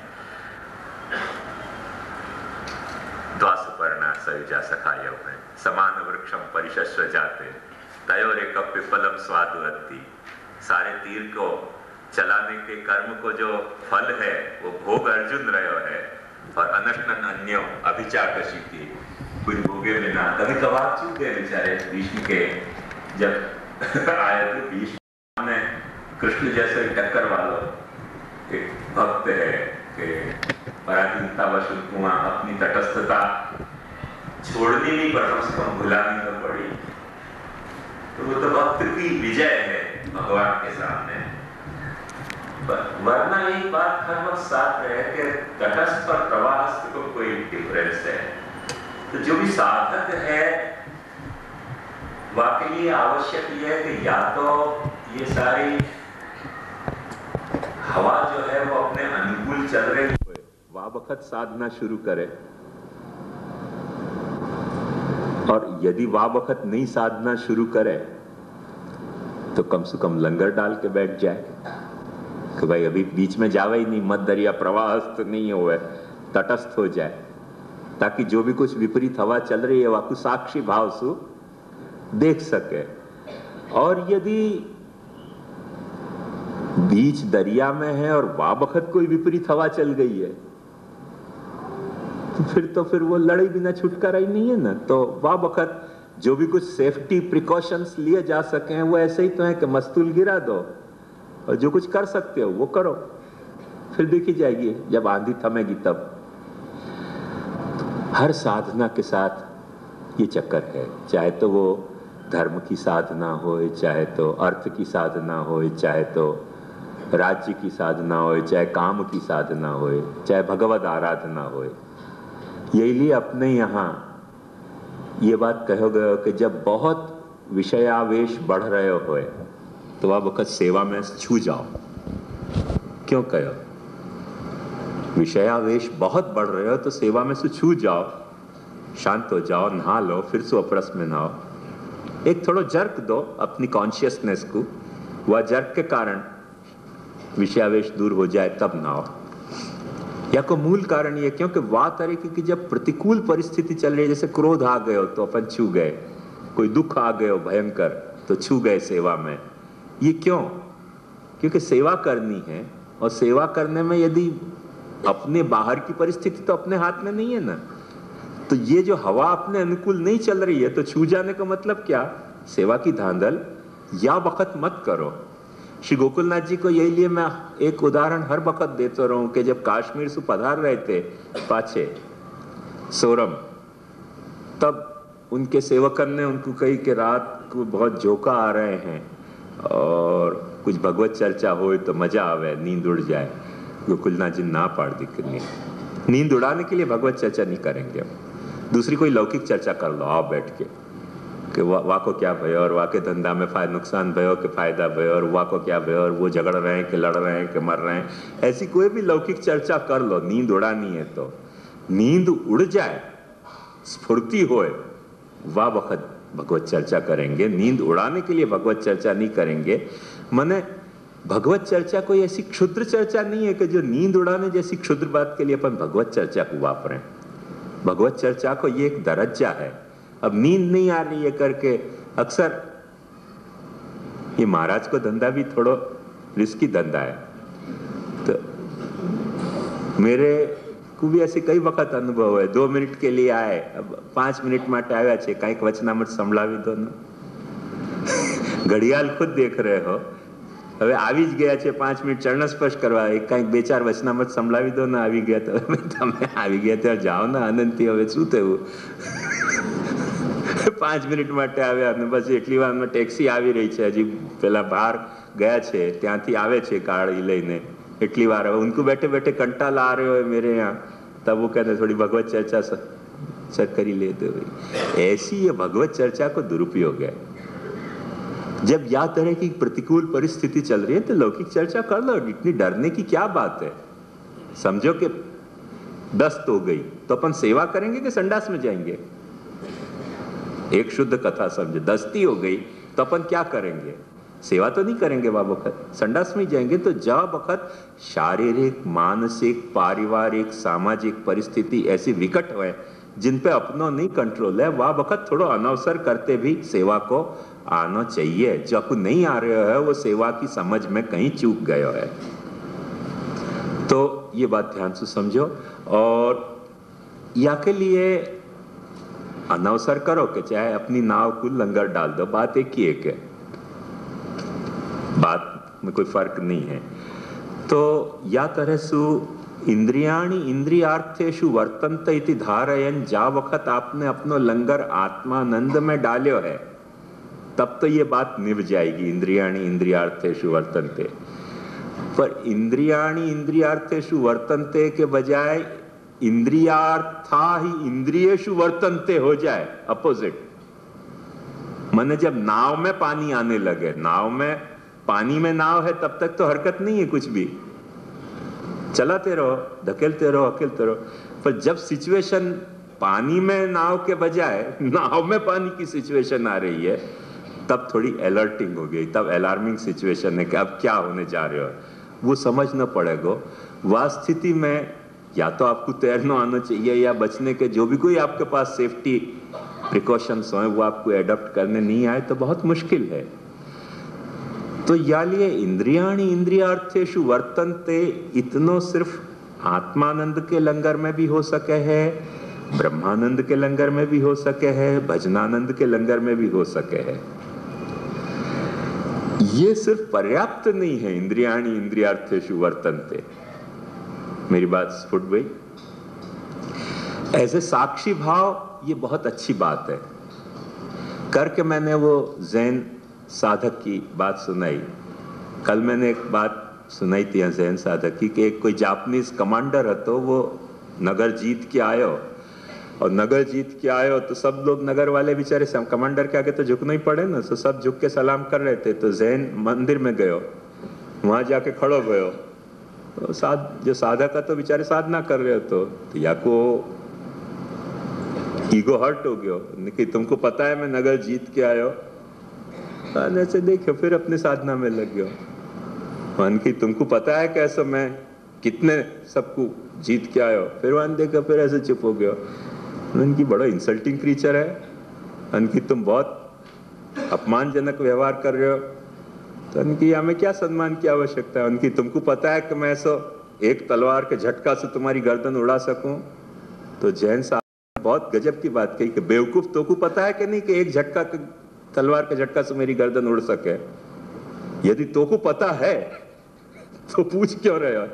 द्वासुपर्णा सयुजा सखायौ में समान वृक्षम परिशस्व जाते तयोरेक पिपलम स्वादुवत्ति। सारे तीर को चलाने के कर्म को जो फल है वो भोग अर्जुन रहे है, और अनशन अन्यो अभिचाकशी की कुछ भोगे बिना कभी कभार चूक गए बेचारे भीष्म के। जब आए थे भीष्म ने कृष्ण जैसे टक्कर वालों एक भक्त है कि पराधीनता वश उनको अपनी तटस्थता छोड़नी नहीं पर कम से कम भुलानी तो पड़ी। तो वो तो भक्त की विजय है भगवान के सामने। वरना एक बात हर वक्त साथ रहे कि तटस्थ और प्रवाहस्थ को कोई डिफरेंस है। तो जो भी साधक है वाकई लिए आवश्यक ये है कि या तो ये सारी हवा जो है वो अपने अनुकूल चल रही है, वह वक्त साधना शुरू करे, और यदि वह वक्त नहीं साधना शुरू करे तो कम से कम लंगर डाल के बैठ जाए कि भाई अभी बीच में जावे ही नहीं, मत दरिया प्रवाहस्थ नहीं हो, तटस्थ हो जाए, ताकि जो भी कुछ विपरीत हवा चल रही है वह साक्षी भाव से देख सके। और यदि बीच दरिया में है और वह वक्त कोई विपरीत हवा चल गई है तो फिर वो लड़ाई बिना छुटकारा ही नहीं है ना। तो वह वक्त जो भी कुछ सेफ्टी प्रिकॉशंस लिए जा सके हैं वो ऐसे ही तो है कि मस्तूल गिरा दो और जो कुछ कर सकते हो वो करो, फिर देखी जाएगी जब आंधी थमेगी तब। हर साधना के साथ ये चक्कर है, चाहे तो वो धर्म की साधना हो, चाहे तो अर्थ की साधना हो, चाहे तो राज्य की साधना हो, चाहे काम की साधना हो, चाहे भगवत आराधना हो। यही लिए अपने यहाँ ये बात कहो गए कि जब बहुत विषयावेश बढ़ रहे हो तो वह वक्त सेवा में छू जाओ। क्यों कहो? विषयावेश बहुत बढ़ रहे हो तो सेवा में से छू जाओ, शांत हो जाओ, नहा लो, फिर से अपरस में नहाओ, एक थोड़ा जर्क दो अपनी कॉन्शियसनेस को, वह जर्क के कारण विषयावेश दूर हो जाए तब नहाओ। या को मूल कारण ये क्योंकि वाह तरीके की जब प्रतिकूल परिस्थिति चल रही है, जैसे क्रोध आ गए हो तो अपन छू गए, कोई दुख आ गए हो भयंकर तो छू गए सेवा में। ये क्यों? क्योंकि सेवा करनी है और सेवा करने में यदि अपने बाहर की परिस्थिति तो अपने हाथ में नहीं है ना, तो ये जो हवा अपने अनुकूल नहीं चल रही है तो छू जाने का मतलब क्या? सेवा की धांधल या वक्त मत करो। श्री गोकुलनाथ जी को यही लिए मैं एक उदाहरण हर वक्त देता रहूं कि जब कश्मीर से पधार रहे थे पाछे सोरम, तब उनके सेवकन ने उनको कही कि रात को बहुत जोका आ रहे हैं और कुछ भगवत चर्चा हो तो मजा आवे, नींद उड़ जाए। गोकुलनाथ जी ना पाड़ दी करनी, नींद उड़ाने के लिए भगवत चर्चा नहीं करेंगे, दूसरी कोई लौकिक चर्चा कर लो आओ बैठ के कि वाह को क्या भयो और वाह के धंधा में नुकसान भयो कि फायदा भयो और वाह को क्या भयो और वो झगड़ रहे हैं कि लड़ रहे हैं कि मर रहे हैं, ऐसी कोई भी लौकिक चर्चा कर लो। नींद उड़ानी है तो नींद उड़ जाए, स्फूर्ति होए, वाह वक्त भगवत चर्चा करेंगे। नींद उड़ाने के लिए भगवत चर्चा नहीं करेंगे। मने भगवत चर्चा कोई ऐसी क्षुद्र चर्चा नहीं है कि जो नींद उड़ाने जैसी क्षुद्र बात के लिए अपन भगवत चर्चा को वापरें। भगवत चर्चा को ये एक दरज्जा है। अब नींद नहीं आ रही है करके अक्सर ये महाराज को धंधा भी थोड़ा रिस्की धंधा है, तो मेरे को भी ऐसे कई वक्त अनुभव है। 2 मिनट के लिए आए, अब 5 मिनट માટે આવ્યા છે, કંઈક વચનામૃત સંભળાવી દો ને। ઘડિયાળ ખુદ દેખ रहे हो, હવે આવી જ ગયા છે 5 મિનિટ ચરણ સ્પર્શ કરવા, એક કંઈક 2-4 વચનામૃત સંભળાવી દો ને, આવી ગયા તો તમે આવી ગયા ત્યારે જાઓ ને આનંદથી, હવે શું થયું? 5 મિનિટ માટે આવ્યા અને બસ એટલી વારમાં ટેક્સી આવી રહી છે, હજી પેલા બહાર ગયા છે ત્યાંથી આવે છે ગાડી લઈને, એટલી વાર હવે उनको बैठे बैठे कंटाला आ रहे हो मेरे यहाँ, तब वो कहते थोड़ी भगवत चर्चा सर करी लेते भाई। ऐसी ये भगवत चर्चा को दुरुपयोग है। जब या तरह की प्रतिकूल परिस्थिति चल रही है तो लौकिक चर्चा कर लो, इतनी डरने की क्या बात है। समझो कि दस्त हो गई तो अपन सेवा करेंगे कि संडास में जाएंगे? एक शुद्ध कथा समझे, दस्ती हो गई तो अपन क्या करेंगे? सेवा तो नहीं करेंगे, वह वक्त संडास में जाएंगे। तो जब वक्त शारीरिक, मानसिक, पारिवारिक, सामाजिक परिस्थिति ऐसी विकट है जिन पे अपनों नहीं कंट्रोल है, वह वक्त थोड़ा अनवसर करते भी सेवा को आना चाहिए। जो नहीं आ रहे है वो सेवा की समझ में कहीं चूक गया है। तो ये बात ध्यान से समझो। और या के लिए अनवसर करो कि चाहे अपनी नाव को लंगर डाल दो, बात एक ही एक है, बात में कोई फर्क नहीं है। तो या तरह सु इंद्रियाणि इंद्रियार्थेषु वर्तन्ते इति धारयन्, जा वक्त आपने अपनो लंगर आत्मानंद में डालो है तब तो ये बात निभ जाएगी, इंद्रियाणि इंद्रियार्थेषु वर्तन्ते। पर इंद्रियाणि इंद्रियार्थेषु वर्तन्ते के बजाय इंद्रियार्था ही इंद्रियेषु वर्तन्ते हो जाए, अपोजिट। माने जब नाव में पानी आने लगे, नाव में पानी में नाव है तब तक तो हरकत नहीं है, कुछ भी चलाते रहो, धकेलते रहो, हकेलते रहो। पर जब सिचुएशन पानी में नाव के बजाय नाव में पानी की सिचुएशन आ रही है तब थोड़ी अलर्टिंग हो गई, तब अलार्मिंग सिचुएशन है कि अब क्या होने जा रहे हो, वो समझना पड़ेगा। वह स्थिति में या तो आपको तैरना आना चाहिए या बचने के जो भी कोई आपके पास सेफ्टी प्रिकॉशंस हो वो आपको एडॉप्ट करने नहीं आए तो बहुत मुश्किल है। तो या लिए इंद्रियाणि इंद्रियार्थेषु वर्तन्ते, इतनो सिर्फ आत्मानंद के लंगर में भी हो सके है, ब्रह्मानंद के लंगर में भी हो सके है, भजनानंद के लंगर में भी हो सके है। ये सिर्फ पर्याप्त नहीं है। इंद्रियाणि इंद्रियार्थेषु वर्तन्ते, मेरी बात स्फुट गई? ऐसे साक्षी भाव ये बहुत अच्छी बात है। करके मैंने वो जैन साधक की बात सुनाई। कल मैंने एक बात सुनाई थी जैन साधक की कि एक कोई जापानीज कमांडर है, तो वो नगर जीत के आयो, और नगर जीत के आयो तो सब लोग नगर वाले बेचारे कमांडर के आगे तो झुकना ही पड़े ना, तो सब झुक के सलाम कर रहे थे। तो जैन मंदिर में गयो, वहां जाके खड़ो गयो, तो जो साधक है तो बेचारे साधना कर रहे हो, तो या को ईगो हर्ट हो गयो कि तुमको पता है मैं नगर जीत के आयो। ऐसे देखो फिर अपने साधना में लग गयो। मान की तुमको पता है कैसे मैं कितने सबको जीत के आयो। फिर वन देखो फिर ऐसे चुप हो गयो। उनकी बड़ा इंसल्टिंग क्रीचर है, उनकी तुम बहुत अपमानजनक व्यवहार कर रहे हो, तो उनकी हमें क्या सम्मान की आवश्यकता है। उनकी तुमको पता है कि मैं सो एक तलवार के झटका से तुम्हारी गर्दन उड़ा सकूं। तो जैन साहब बहुत गजब की बात कही कि बेवकूफ, तो को पता है कि नहीं कि एक झटका तलवार के झटका से मेरी गर्दन उड़ सके। यदि तो को पता है तो पूछ क्यों रहे हो?